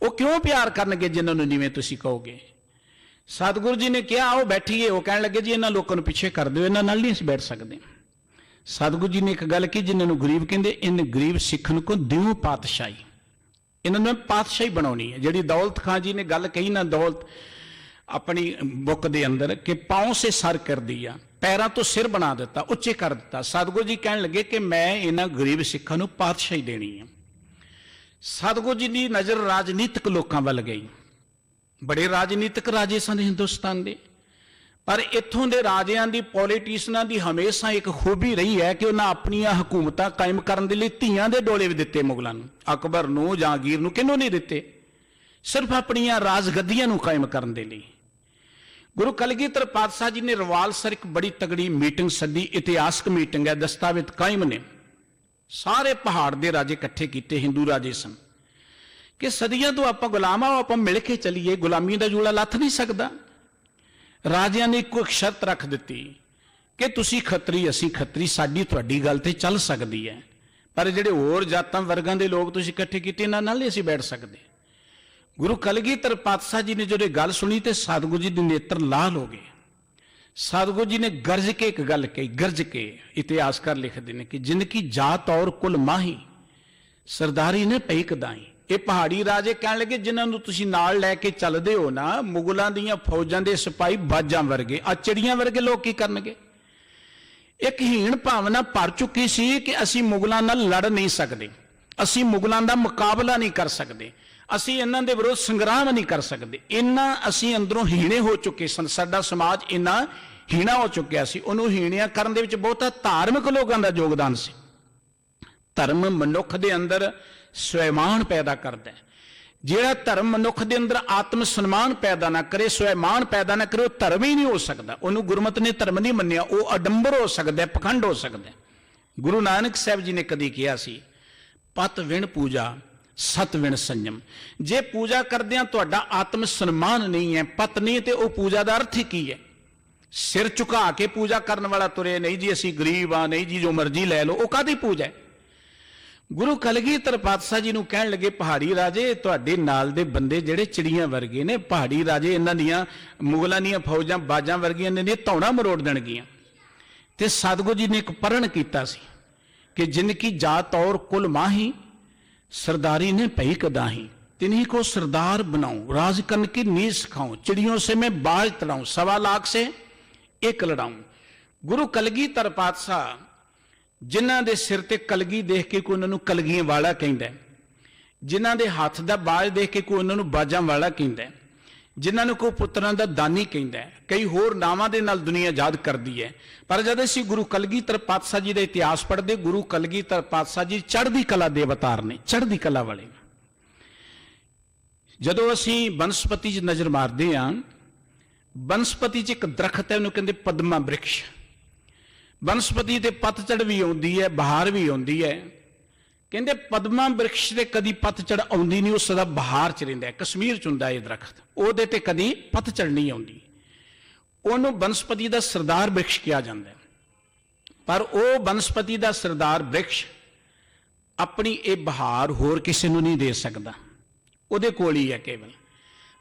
ਉਹ ਕਿਉਂ ਪਿਆਰ ਕਰਨਗੇ ਜਿਨ੍ਹਾਂ ਨੂੰ ਜਿਵੇਂ ਤੁਸੀਂ ਕਹੋਗੇ। ਸਤਿਗੁਰੂ ਜੀ ਨੇ ਕਿਹਾ ਆਓ ਬੈਠੀਏ, ਉਹ ਕਹਿਣ ਲੱਗੇ ਜੀ ਇਹਨਾਂ ਲੋਕਾਂ ਨੂੰ ਪਿੱਛੇ ਕਰ ਦਿਓ, ਇਹਨਾਂ ਨਾਲ ਨਹੀਂ ਅਸੀਂ ਬੈਠ ਸਕਦੇ। ਸਤਿਗੁਰੂ ਜੀ ਨੇ ਇੱਕ ਗੱਲ ਕੀ, ਜਿਨ੍ਹਾਂ ਨੂੰ ਗਰੀਬ ਕਹਿੰਦੇ, ਇਨ ਗਰੀਬ ਸਿੱਖਣ ਕੋ ਦਿਉ ਪਾਤਸ਼ਾਹੀ, ਇਹਨਾਂ ਨੂੰ ਪਾਤਸ਼ਾਹੀ ਬਣਾਉਣੀ ਹੈ। ਜਿਹੜੀ ਦੌਲਤ ਖਾਂ ਜੀ ਨੇ ਗੱਲ ਕਹੀ ਨਾ, ਦੌਲਤ ਆਪਣੀ ਬੁੱਕ ਦੇ ਅੰਦਰ, ਕਿ ਪਾਉ ਸੇ ਸਰ ਕਰਦੀ ਆ, ਪੈਰਾਂ ਤੋਂ ਸਿਰ ਬਣਾ ਦਿੱਤਾ, ਉੱਚੇ ਕਰ ਦਿੱਤਾ। ਸਤਿਗੁਰੂ ਜੀ ਕਹਿਣ ਲੱਗੇ ਕਿ ਮੈਂ ਇਹਨਾਂ ਗਰੀਬ ਸਿੱਖਾਂ ਨੂੰ ਪਾਤਸ਼ਾਹੀ ਦੇਣੀ ਹੈ। ਸਤਿਗੁਰੂ ਜੀ ਦੀ ਨਜ਼ਰ ਰਾਜਨੀਤਿਕ ਲੋਕਾਂ ਵੱਲ ਗਈ। ਬੜੇ ਰਾਜਨੀਤਿਕ ਰਾਜੇ ਸਨ ਹਿੰਦੁਸਤਾਨ ਦੇ, ਪਰ ਇੱਥੋਂ ਦੇ ਰਾਜਿਆਂ ਦੀ, ਪੋਲੀਟੀਸ਼ਨਾਂ ਦੀ ਹਮੇਸ਼ਾ ਇੱਕ ਖੂਬੀ ਰਹੀ ਹੈ ਕਿ ਉਹਨਾਂ ਆਪਣੀਆਂ ਹਕੂਮਤਾਂ ਕਾਇਮ ਕਰਨ ਦੇ ਲਈ ਧੀਆਂ ਦੇ ਡੋਲੇ ਵੀ ਦਿੱਤੇ ਮੁਗਲਾਂ ਨੂੰ। ਅਕਬਰ ਨੂੰ, ਜਹਾਂਗੀਰ ਨੂੰ ਕਿਹਨੂੰ ਨਹੀਂ ਦਿੱਤੇ, ਸਿਰਫ ਆਪਣੀਆਂ ਰਾਜਗੱਦੀਆਂ ਨੂੰ ਕਾਇਮ ਕਰਨ ਦੇ ਲਈ। ਗੁਰੂ ਕਲਗੀਧਰ ਪਾਤਸ਼ਾਹ ਜੀ ਨੇ ਰਵਾਲਸਰ ਇੱਕ ਬੜੀ ਤਗੜੀ ਮੀਟਿੰਗ ਸੱਦੀ, ਇਤਿਹਾਸਕ ਮੀਟਿੰਗ ਹੈ, ਦਸਤਾਵੇਜ਼ ਕਾਇਮ ਨੇ। ਸਾਰੇ ਪਹਾੜ ਦੇ ਰਾਜੇ ਇਕੱਠੇ ਕੀਤੇ, ਹਿੰਦੂ ਰਾਜੇ ਸਨ, ਕਿ ਸਦੀਆਂ ਤੋਂ ਆਪਾਂ ਗੁਲਾਮ ਆ, ਆਪਾਂ ਮਿਲ ਕੇ ਚੱਲੀਏ, ਗੁਲਾਮੀ ਦਾ ਜੂੜਾ ਲੱਥ ਨਹੀਂ ਸਕਦਾ। ਰਾਜਿਆਂ ਨੇ ਇੱਕ ਸ਼ਰਤ ਰੱਖ ਦਿੱਤੀ ਕਿ ਤੁਸੀਂ ਖੱਤਰੀ, ਅਸੀਂ ਖੱਤਰੀ, ਸਾਡੀ ਤੁਹਾਡੀ ਗੱਲ ਤੇ ਚੱਲ ਸਕਦੀ ਹੈ, ਪਰ ਜਿਹੜੇ ਹੋਰ ਜਾਤਾਂ ਵਰਗਾਂ ਦੇ ਲੋਕ ਤੁਸੀਂ ਇਕੱਠੇ ਕੀਤੇ, ਇਹਨਾਂ ਨਾਲ ਨਹੀਂ ਅਸੀਂ ਬੈਠ ਸਕਦੇ। ਗੁਰੂ ਕਲਗੀਧਰ ਪਾਤਸ਼ਾਹ ਜੀ ਨੇ ਜਦੋਂ ਗੱਲ ਸੁਣੀ ਤੇ ਸਤਿਗੁਰੂ ਜੀ ਦੇ ਨੇਤਰ ਲਾਲ ਹੋ ਗਏ। ਸਤਿਗੁਰੂ ਜੀ ਨੇ ਗਰਜ ਕੇ ਇੱਕ ਗੱਲ ਕਹੀ, ਗਰਜ ਕੇ। ਇਤਿਹਾਸਕਾਰ ਲਿਖਦੇ ਨੇ ਕਿ ਜਿਨਕੀ ਜਾਤ ਔਰ ਕੁਲ ਮਾਹੀ ਸਰਦਾਰੀ ਨੇ ਪਈ ਕਦਾਈ। ਇਹ ਪਹਾੜੀ ਰਾਜੇ ਕਹਿਣ ਲੱਗੇ ਜਿਨ੍ਹਾਂ ਨੂੰ ਤੁਸੀਂ ਨਾਲ ਲੈ ਕੇ ਚੱਲਦੇ ਹੋ ਨਾ, ਮੁਗਲਾਂ ਦੀਆਂ ਫੌਜਾਂ ਦੇ ਸਿਪਾਹੀ ਬਾਜਾਂ ਵਰਗੇ, ਆ ਚਿੜੀਆਂ ਵਰਗੇ ਲੋਕ ਕੀ ਕਰਨਗੇ। ਇੱਕ ਹੀਣ ਭਾਵਨਾ ਭਰ ਚੁੱਕੀ ਸੀ ਕਿ ਅਸੀਂ ਮੁਗਲਾਂ ਨਾਲ ਲੜ ਨਹੀਂ ਸਕਦੇ, ਅਸੀਂ ਮੁਗਲਾਂ ਦਾ ਮੁਕਾਬਲਾ ਨਹੀਂ ਕਰ ਸਕਦੇ, ਅਸੀਂ ਇਹਨਾਂ ਦੇ ਵਿਰੁੱਧ ਸੰਗਰਾਮ ਨਹੀਂ ਕਰ ਸਕਦੇ। ਇੰਨਾ ਅਸੀਂ ਅੰਦਰੋਂ ਹੀਣੇ ਹੋ ਚੁੱਕੇ ਸਨ, ਸਾਡਾ ਸਮਾਜ ਇੰਨਾ ਹੀਣਾ ਹੋ ਚੁੱਕਿਆ ਸੀ। ਉਹਨੂੰ ਹੀਣਿਆਂ ਕਰਨ ਦੇ ਵਿੱਚ ਬਹੁਤਾ ਧਾਰਮਿਕ ਲੋਕਾਂ ਦਾ ਯੋਗਦਾਨ ਸੀ। ਧਰਮ ਮਨੁੱਖ ਦੇ ਅੰਦਰ ਸਵੈਮਾਨ ਪੈਦਾ ਕਰਦਾ ਹੈ। ਜਿਹੜਾ ਧਰਮ ਮਨੁੱਖ ਦੇ ਅੰਦਰ ਆਤਮ ਸਨਮਾਨ ਪੈਦਾ ਨਾ ਕਰੇ, ਸਵੈਮਾਨ ਪੈਦਾ ਨਾ ਕਰੇ, ਉਹ ਧਰਮ ਹੀ ਨਹੀਂ ਹੋ ਸਕਦਾ। ਉਹਨੂੰ ਗੁਰਮਤਿ ਨੇ ਧਰਮ ਨਹੀਂ ਮੰਨਿਆ, ਉਹ ਅਡੰਬਰ ਹੋ ਸਕਦਾ, ਪਖੰਡ ਹੋ ਸਕਦਾ। ਗੁਰੂ ਨਾਨਕ ਸਾਹਿਬ ਜੀ ਨੇ ਕਦੀ ਕਿਹਾ ਸੀ, ਪਤ ਵਿਣ ਪੂਜਾ ਸਤ ਵਿਣ ਸੰਜਮ। ਜੇ ਪੂਜਾ ਕਰਦਿਆਂ ਤੁਹਾਡਾ ਆਤਮ ਸਨਮਾਨ ਨਹੀਂ ਹੈ, ਪਤ ਨਹੀਂ, ਤੇ ਉਹ ਪੂਜਾ ਦਾ ਅਰਥ ਹੀ ਕੀ ਹੈ। ਸਿਰ ਝੁਕਾ ਕੇ ਪੂਜਾ ਕਰਨ ਵਾਲਾ ਤੁਰੇ, ਨਹੀਂ ਜੀ ਅਸੀਂ ਗਰੀਬ ਆ, ਨਹੀਂ ਜੀ ਜੋ ਮਰਜ਼ੀ ਲੈ ਲਓ, ਉਹ ਕਾਹਦੀ ਪੂਜਾ ਹੈ। ਗੁਰੂ ਕਲਗੀਧਰ ਪਾਤਸ਼ਾਹ ਜੀ ਨੂੰ ਕਹਿਣ ਲੱਗੇ, ਪਹਾੜੀ ਰਾਜੇ ਤੁਹਾਡੇ ਨਾਲ ਦੇ ਬੰਦੇ ਜਿਹੜੇ ਚਿੜੀਆਂ ਵਰਗੇ ਨੇ, ਪਹਾੜੀ ਰਾਜੇ ਇਹਨਾਂ ਦੀਆਂ ਮੁਗਲਾਂ ਦੀਆਂ ਫੌਜਾਂ ਬਾਜਾਂ ਵਰਗੀਆਂ ਨੇ, ਧੌਣਾ ਮਰੋੜ ਦੇਣਗੀਆਂ। ਤੇ ਸਤਿਗੁਰੂ ਜੀ ਨੇ ਇੱਕ ਪਰਣ ਕੀਤਾ ਸੀ ਕਿ ਜਿਨਕੀ ਜਾਤ ਔਰ ਕੁਲ ਮਾਹੀ सरदारी ने पई कदाही, तिन्हीं को सरदार बनाऊं, राज करने की नींद सिखाऊं, चिड़ियों से मैं बाज तड़ाऊं, 1.25 लाख से एक लड़ाऊं। गुरु कलगीधर पातशाह जिन्हां दे सिर ते कलगी देख के कोई उन्होंने कलगियां वाला कहता है, जिन्हां दे हाथ दा बाज देख के कोई उन्होंने बाजां वाला कहता है, जिन्हां नूं कोई पुत्रां दा दानी कहता है, कई होर नावां दे नाल दुनिया याद करदी है। पर जद असीं गुरु कलगीधर पातशाह जी का इतिहास पढ़ते, गुरु कलगीधर पातशाह जी चढ़दी कला दे अवतार ने, चढ़दी कला वाले। जदों असीं बनस्पति च नज़र मारते हैं, बनस्पति च एक दरखत है, उन्होंने कहते पद्मा वृक्ष। बनस्पति ते पतझड़ भी आउंदी है, बहार भी आउंदी है, ਕਹਿੰਦੇ ਪਦਮਾ ਬ੍ਰਿਕਸ਼ ਤੇ ਕਦੀ ਪਤਝੜ ਆਉਂਦੀ ਨਹੀਂ, ਉਹ ਸਦਾ ਬਹਾਰ ਚ ਰਹਿੰਦਾ। ਕਸ਼ਮੀਰ ਚ ਹੁੰਦਾ ਇਹ ਦਰਖਤ, ਉਹਦੇ ਤੇ ਕਦੀ ਪਤਝੜ ਨਹੀਂ ਆਉਂਦੀ। ਉਹਨੂੰ ਬਨਸਪਤੀ ਦਾ ਸਰਦਾਰ ਬ੍ਰਿਕਸ਼ ਕਿਹਾ ਜਾਂਦਾ, ਪਰ ਉਹ ਬਨਸਪਤੀ ਦਾ ਸਰਦਾਰ ਬ੍ਰਿਕਸ਼ ਆਪਣੀ ਇਹ ਬਹਾਰ ਹੋਰ ਕਿਸੇ ਨੂੰ ਨਹੀਂ ਦੇ ਸਕਦਾ, ਉਹਦੇ ਕੋਲ ਹੀ ਹੈ ਕੇਵਲ।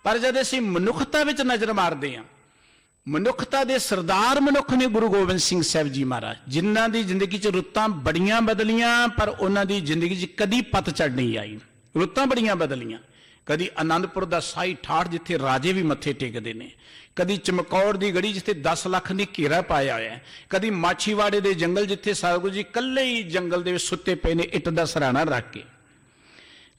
ਪਰ ਜਦ ਅਸੀਂ ਮਨੁੱਖਤਾ ਵਿੱਚ ਨਜ਼ਰ ਮਾਰਦੇ ਹਾਂ, ਮਨੁੱਖਤਾ ਦੇ ਸਰਦਾਰ ਮਨੁੱਖ ਨੇ ਗੁਰੂ ਗੋਬਿੰਦ ਸਿੰਘ ਸਾਹਿਬ ਜੀ ਮਹਾਰਾਜ, ਜਿਨ੍ਹਾਂ ਦੀ ਜ਼ਿੰਦਗੀ 'ਚ ਰੁੱਤਾਂ ਬੜੀਆਂ ਬਦਲੀਆਂ, ਪਰ ਉਹਨਾਂ ਦੀ ਜ਼ਿੰਦਗੀ 'ਚ ਕਦੀ ਪਤਝੜ ਨਹੀਂ ਆਈ। ਰੁੱਤਾਂ ਬੜੀਆਂ ਬਦਲੀਆਂ, ਕਦੀ ਆਨੰਦਪੁਰ ਦਾ ਸਾਈ ਠਾਠ ਜਿੱਥੇ ਰਾਜੇ ਵੀ ਮੱਥੇ ਟੇਕਦੇ ਨੇ, ਕਦੀ ਚਮਕੌਰ ਦੀ ਗੜੀ ਜਿੱਥੇ 10 ਲੱਖ ਨੇ ਘੇਰਾ ਪਾਇਆ ਹੋਇਆ ਹੈ, ਕਦੀ ਮਾਛੀਵਾੜੇ ਦੇ ਜੰਗਲ ਜਿੱਥੇ ਸਤਿਗੁਰੂ ਜੀ ਇਕੱਲੇ ਹੀ ਜੰਗਲ ਦੇ ਵਿੱਚ ਸੁੱਤੇ ਪਏ ਨੇ ਇੱਟ ਦਾ ਸਰਾਣਾ ਰੱਖ ਕੇ।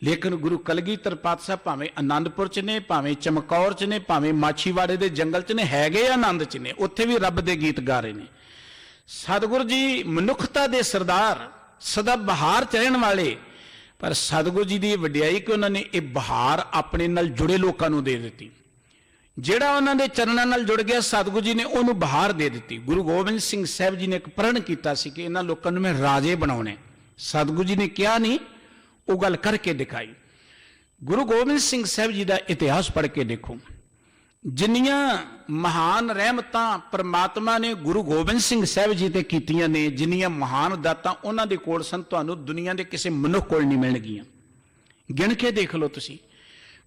ਲੇਕਿਨ ਗੁਰੂ ਕਲਗੀਧਰ ਪਾਤਸ਼ਾਹ ਭਾਵੇਂ ਆਨੰਦਪੁਰ 'ਚ ਨੇ, ਭਾਵੇਂ ਚਮਕੌਰ 'ਚ ਨੇ, ਭਾਵੇਂ ਮਾਛੀਵਾੜੇ ਦੇ ਜੰਗਲ 'ਚ ਨੇ, ਹੈਗੇ ਆਨੰਦ 'ਚ ਨੇ, ਉੱਥੇ ਵੀ ਰੱਬ ਦੇ ਗੀਤ ਗਾ ਰਹੇ ਨੇ। ਸਤਿਗੁਰੂ ਜੀ ਮਨੁੱਖਤਾ ਦੇ ਸਰਦਾਰ, ਸਦਾ ਬਹਾਰ 'ਚ ਰਹਿਣ ਵਾਲੇ, ਪਰ ਸਤਿਗੁਰੂ ਜੀ ਦੀ ਵਡਿਆਈ ਕਿ ਉਹਨਾਂ ਨੇ ਇਹ ਬਹਾਰ ਆਪਣੇ ਨਾਲ ਜੁੜੇ ਲੋਕਾਂ ਨੂੰ ਦੇ ਦਿੱਤੀ। ਜਿਹੜਾ ਉਹਨਾਂ ਦੇ ਚਰਨਾਂ ਨਾਲ ਜੁੜ ਗਿਆ, ਸਤਿਗੁਰੂ ਜੀ ਨੇ ਉਹਨੂੰ ਬਹਾਰ ਦੇ ਦਿੱਤੀ। ਗੁਰੂ ਗੋਬਿੰਦ ਸਿੰਘ ਸਾਹਿਬ ਜੀ ਨੇ ਇੱਕ ਪ੍ਰਣ ਕੀਤਾ ਸੀ ਕਿ ਇਹਨਾਂ ਲੋਕਾਂ ਨੂੰ ਮੈਂ ਰਾਜੇ ਬਣਾਉਣੇ। ਸਤਿਗੁਰੂ ਜੀ ਨੇ ਕਿਹਾ ਨਹੀਂ, ਉਹ ਗੱਲ ਕਰਕੇ ਦਿਖਾਈ। ਗੁਰੂ ਗੋਬਿੰਦ ਸਿੰਘ ਸਾਹਿਬ ਜੀ ਦਾ ਇਤਿਹਾਸ ਪੜ੍ਹ ਕੇ ਦੇਖੋ, ਜਿੰਨੀਆਂ ਮਹਾਨ ਰਹਿਮਤਾਂ ਪ੍ਰਮਾਤਮਾ ਨੇ ਗੁਰੂ ਗੋਬਿੰਦ ਸਿੰਘ ਸਾਹਿਬ ਜੀ ਤੇ ਕੀਤੀਆਂ ਨੇ, ਜਿੰਨੀਆਂ ਮਹਾਨ ਦਾਤਾਂ ਉਹਨਾਂ ਦੇ ਕੋਲ ਸਨ, ਤੁਹਾਨੂੰ ਦੁਨੀਆ ਦੇ ਕਿਸੇ ਮਨੁੱਖ ਕੋਲ ਨਹੀਂ ਮਿਲਣਗੀਆਂ। ਗਿਣ ਕੇ ਦੇਖ ਲਓ ਤੁਸੀਂ।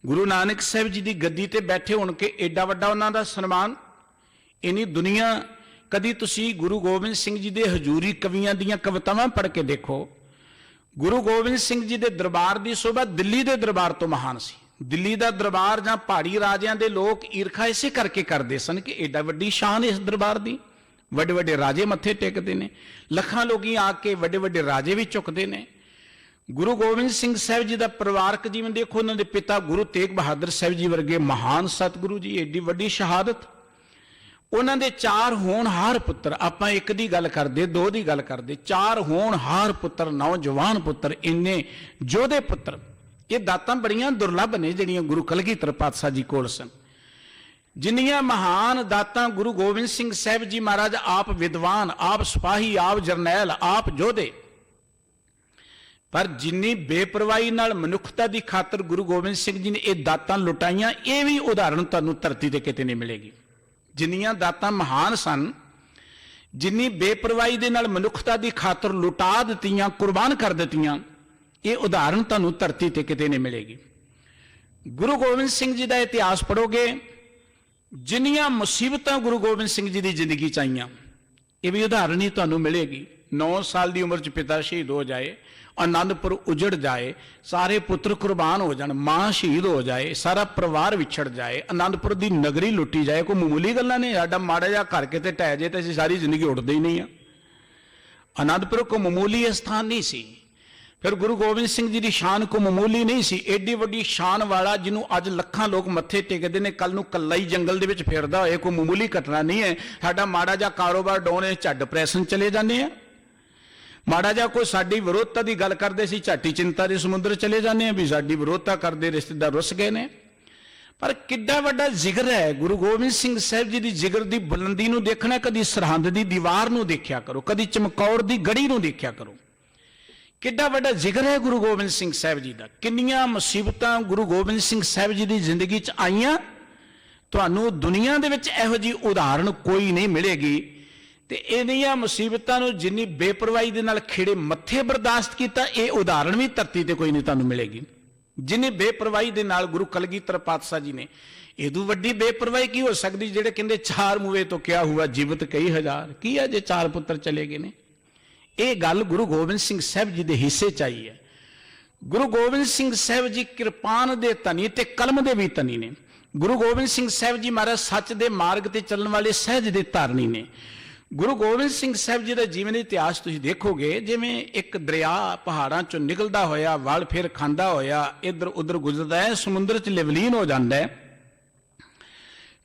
ਗੁਰੂ ਨਾਨਕ ਸਾਹਿਬ ਜੀ ਦੀ ਗੱਦੀ ਤੇ ਬੈਠੇ ਹੋਣ ਕੇ ਏਡਾ ਵੱਡਾ ਉਹਨਾਂ ਦਾ ਸਨਮਾਨ, ਇਨੀ ਦੁਨੀਆ। ਕਦੀ ਤੁਸੀਂ ਗੁਰੂ ਗੋਬਿੰਦ ਸਿੰਘ ਜੀ ਦੇ ਹਜ਼ੂਰੀ ਕਵੀਆਂ ਦੀਆਂ ਕਵਿਤਾਵਾਂ ਪੜ੍ਹ ਕੇ ਦੇਖੋ। ਗੁਰੂ ਗੋਬਿੰਦ ਸਿੰਘ ਜੀ ਦੇ ਦਰਬਾਰ ਦੀ ਸ਼ੋਭਾ ਦਿੱਲੀ ਦੇ ਦਰਬਾਰ ਤੋਂ ਮਹਾਨ ਸੀ। ਦਿੱਲੀ ਦਾ ਦਰਬਾਰ ਜਾਂ ਪਹਾੜੀ ਰਾਜਿਆਂ ਦੇ ਲੋਕ ਈਰਖਾ ਇਸੇ ਕਰਕੇ ਕਰਦੇ ਸਨ ਕਿ ਏਡਾ ਵੱਡੀ ਸ਼ਾਨ ਇਸ ਦਰਬਾਰ ਦੀ, ਵੱਡੇ ਵੱਡੇ ਰਾਜੇ ਮੱਥੇ ਟੇਕਦੇ ਨੇ, ਲੱਖਾਂ ਲੋਕੀ ਆ ਕੇ ਵੱਡੇ ਵੱਡੇ ਰਾਜੇ ਵੀ ਝੁਕਦੇ ਨੇ। ਗੁਰੂ ਗੋਬਿੰਦ ਸਿੰਘ ਸਾਹਿਬ ਜੀ ਦਾ ਪਰਿਵਾਰਕ ਜੀਵਨ ਦੇਖੋ, ਉਹਨਾਂ ਦੇ ਪਿਤਾ ਗੁਰੂ ਤੇਗ ਬਹਾਦਰ ਸਾਹਿਬ ਜੀ ਵਰਗੇ ਮਹਾਨ ਸਤਿਗੁਰੂ ਜੀ, ਏਡੀ ਵੱਡੀ ਸ਼ਹਾਦਤ। ਉਹਨਾਂ ਦੇ 4 ਹੋਣਹਾਰ ਪੁੱਤਰ, ਆਪਾਂ ਇੱਕ ਦੀ ਗੱਲ ਕਰਦੇ, 2 ਦੀ ਗੱਲ ਕਰਦੇ, 4 ਹੋਣਹਾਰ ਪੁੱਤਰ, ਨੌਜਵਾਨ ਪੁੱਤਰ, ਇੰਨੇ ਯੋਧੇ ਪੁੱਤਰ। ਇਹ ਦਾਤਾਂ ਬੜੀਆਂ ਦੁਰਲੱਭ ਨੇ ਜਿਹੜੀਆਂ ਗੁਰੂ ਕਲਗੀਧਰ ਪਾਤਸ਼ਾਹ ਜੀ ਕੋਲ ਸਨ। ਜਿੰਨੀਆਂ ਮਹਾਨ ਦਾਤਾਂ ਗੁਰੂ ਗੋਬਿੰਦ ਸਿੰਘ ਸਾਹਿਬ ਜੀ ਮਹਾਰਾਜ, ਆਪ ਵਿਦਵਾਨ, ਆਪ ਸਿਪਾਹੀ, ਆਪ ਜਰਨੈਲ, ਆਪ ਯੋਧੇ, ਪਰ ਜਿੰਨੀ ਬੇਪਰਵਾਹੀ ਨਾਲ ਮਨੁੱਖਤਾ ਦੀ ਖਾਤਰ ਗੁਰੂ ਗੋਬਿੰਦ ਸਿੰਘ ਜੀ ਨੇ ਇਹ ਦਾਤਾਂ ਲੁਟਾਈਆਂ, ਇਹ ਵੀ ਉਦਾਹਰਣ ਤੁਹਾਨੂੰ ਧਰਤੀ ਤੇ ਕਿਤੇ ਨਹੀਂ ਮਿਲੇਗੀ। ਜਿੰਨੀਆਂ ਦਾਤਾਂ ਮਹਾਨ ਸਨ, ਜਿੰਨੀ ਬੇਪਰਵਾਹੀ ਦੇ ਨਾਲ ਮਨੁੱਖਤਾ ਦੀ ਖਾਤਰ ਲੁਟਾ ਦਿੱਤੀਆਂ, ਕੁਰਬਾਨ ਕਰ ਦਿੱਤੀਆਂ, ਇਹ ਉਦਾਹਰਣ ਤੁਹਾਨੂੰ ਧਰਤੀ ਤੇ ਕਿਤੇ ਨਹੀਂ ਮਿਲੇਗੀ। ਗੁਰੂ ਗੋਬਿੰਦ ਸਿੰਘ ਜੀ ਦਾ ਇਤਿਹਾਸ ਪੜ੍ਹੋਗੇ, ਜਿੰਨੀਆਂ ਮੁਸੀਬਤਾਂ ਗੁਰੂ ਗੋਬਿੰਦ ਸਿੰਘ ਜੀ ਦੀ ਜ਼ਿੰਦਗੀ 'ਚ ਆਈਆਂ, ਇਹ ਵੀ ਉਦਾਹਰਣ ਹੀ ਤੁਹਾਨੂੰ ਮਿਲੇਗੀ। 9 ਸਾਲ ਦੀ ਉਮਰ 'ਚ ਪਿਤਾ ਸ਼ਹੀਦ ਹੋ ਜਾਏ, ਆਨੰਦਪੁਰ ਉਜੜ ਜਾਏ, ਸਾਰੇ ਪੁੱਤਰ ਕੁਰਬਾਨ ਹੋ ਜਾਣ, ਮਾਂ ਸ਼ਹੀਦ ਹੋ ਜਾਏ, ਸਾਰਾ ਪਰਿਵਾਰ ਵਿਛੜ ਜਾਏ, ਆਨੰਦਪੁਰ ਦੀ ਨਗਰੀ ਲੁੱਟੀ ਜਾਏ, ਕੋਈ ਮਾਮੂਲੀ ਗੱਲਾਂ ਨੇ। ਸਾਡਾ ਮਾੜਾ ਜਿਹਾ ਘਰ ਕਿਤੇ ਢਹਿ ਜੇ ਤੇ ਅਸੀਂ ਸਾਰੀ ਜ਼ਿੰਦਗੀ ਉੱਡਦੇ ਹੀ ਨਹੀਂ ਆ। ਆਨੰਦਪੁਰ ਕੋਈ ਮਾਮੂਲੀ ਸਥਾਨ ਨਹੀਂ ਸੀ। ਫਿਰ ਗੁਰੂ ਗੋਬਿੰਦ ਸਿੰਘ ਜੀ ਦੀ ਸ਼ਾਨ ਕੋਈ ਮਾਮੂਲੀ ਨਹੀਂ ਸੀ। ਏਡੀ ਵੱਡੀ ਸ਼ਾਨ ਵਾਲਾ, ਜਿਹਨੂੰ ਅੱਜ ਲੱਖਾਂ ਲੋਕ ਮੱਥੇ ਟੇਕਦੇ ਨੇ, ਕੱਲ ਨੂੰ ਕੱਲਾ ਹੀ ਜੰਗਲ ਦੇ ਵਿੱਚ ਫਿਰਦਾ ਹੋਏ, ਕੋਈ ਮਾਮੂਲੀ ਘਟਨਾ ਨਹੀਂ ਹੈ। ਸਾਡਾ ਮਾੜਾ ਜਿਹਾ ਕਾਰੋਬਾਰ ਡਾਊਨ ਹੈ, ਝੱਡ ਡਿਪਰੈਸ਼ਨ ਚਲੇ ਜਾਂਦੇ ਆ। ਮਾੜਾ ਜਿਹਾ ਕੋਈ ਸਾਡੀ ਵਿਰੋਧਤਾ ਦੀ ਗੱਲ ਕਰਦੇ ਸੀ, ਝਾਟੀ ਚਿੰਤਾ ਦੇ ਸਮੁੰਦਰ ਚਲੇ ਜਾਂਦੇ ਆ ਵੀ ਸਾਡੀ ਵਿਰੋਧਤਾ ਕਰਦੇ ਰਿਸ਼ਤੇਦਾਰ ਰੁੱਸ ਗਏ ਨੇ। ਪਰ ਕਿੱਡਾ ਵੱਡਾ ਜਿਗਰ ਹੈ ਗੁਰੂ ਗੋਬਿੰਦ ਸਿੰਘ ਸਾਹਿਬ ਜੀ ਦੀ। ਜਿਗਰ ਦੀ ਬੁਲੰਦੀ ਨੂੰ ਦੇਖਣਾ, ਕਦੀ ਸਰਹੰਦ ਦੀ ਦੀਵਾਰ ਨੂੰ ਦੇਖਿਆ ਕਰੋ, ਕਦੀ ਚਮਕੌਰ ਦੀ ਗੜੀ ਨੂੰ ਦੇਖਿਆ ਕਰੋ। ਕਿੱਡਾ ਵੱਡਾ ਜਿਗਰ ਹੈ ਗੁਰੂ ਗੋਬਿੰਦ ਸਿੰਘ ਸਾਹਿਬ ਜੀ ਦਾ। ਕਿੰਨੀਆਂ ਮੁਸੀਬਤਾਂ ਗੁਰੂ ਗੋਬਿੰਦ ਸਿੰਘ ਸਾਹਿਬ ਜੀ ਦੀ ਜ਼ਿੰਦਗੀ 'ਚ ਆਈਆਂ, ਤੁਹਾਨੂੰ ਦੁਨੀਆ ਦੇ ਵਿੱਚ ਇਹੋ ਜਿਹੀ ਉਦਾਹਰਣ ਕੋਈ ਨਹੀਂ ਮਿਲੇਗੀ। ਤੇ ਇਹਨੀਆਂ ਮੁਸੀਬਤਾਂ ਨੂੰ ਜਿੰਨੀ ਬੇਪਰਵਾਹੀ ਦੇ ਨਾਲ ਖੇੜੇ ਮੱਥੇ ਬਰਦਾਸ਼ਤ ਕੀਤਾ, ਇਹ ਉਦਾਹਰਣ ਵੀ ਧਰਤੀ ਤੇ ਕੋਈ ਨਹੀਂ ਤੁਹਾਨੂੰ ਮਿਲੇਗੀ। ਜਿੰਨੀ ਬੇਪਰਵਾਹੀ ਦੇ ਨਾਲ ਗੁਰੂ ਕਲਗੀਧਰ ਪਾਤਸ਼ਾਹ ਜੀ ਨੇ, ਇਹਦੂ ਵੱਡੀ ਬੇਪਰਵਾਹੀ ਕੀ ਹੋ ਸਕਦੀ? ਜਿਹੜੇ ਕਹਿੰਦੇ 4 ਮੂਏ ਤੋਂ ਕਿਆ ਹੁਆ, ਜੀਵਤ ਕਈ ਹਜ਼ਾਰ। ਕੀ ਹੈ ਜੇ 4 ਪੁੱਤਰ ਚਲੇ ਗਏ ਨੇ? ਇਹ ਗੱਲ ਗੁਰੂ ਗੋਬਿੰਦ ਸਿੰਘ ਸਾਹਿਬ ਜੀ ਦੇ ਹਿੱਸੇ 'ਚ ਆਈ ਹੈ। ਗੁਰੂ ਗੋਬਿੰਦ ਸਿੰਘ ਸਾਹਿਬ ਜੀ ਕਿਰਪਾਨ ਦੇ ਧਨੀ ਤੇ ਕਲਮ ਦੇ ਵੀ ਧਨੀ ਨੇ। ਗੁਰੂ ਗੋਬਿੰਦ ਸਿੰਘ ਸਾਹਿਬ ਜੀ ਮਹਾਰਾਜ ਸੱਚ ਦੇ ਮਾਰਗ ਤੇ ਚੱਲਣ ਵਾਲੇ ਸਹਿਜ ਦੇ ਧਾਰਨੀ ਨੇ। ਗੁਰੂ ਗੋਬਿੰਦ ਸਿੰਘ ਸਾਹਿਬ ਜੀ ਦਾ ਜੀਵਨ ਇਤਿਹਾਸ ਤੁਸੀਂ ਦੇਖੋਗੇ, ਜਿਵੇਂ ਇੱਕ ਦਰਿਆ ਪਹਾੜਾਂ 'ਚੋਂ ਨਿਕਲਦਾ ਹੋਇਆ, ਵਲ ਫਿਰ ਖਾਂਦਾ ਹੋਇਆ, ਇੱਧਰ ਉੱਧਰ ਗੁਜ਼ਰਦਾ ਹੈ, ਸਮੁੰਦਰ 'ਚ ਲਿਵਲੀਨ ਹੋ ਜਾਂਦਾ ਹੈ।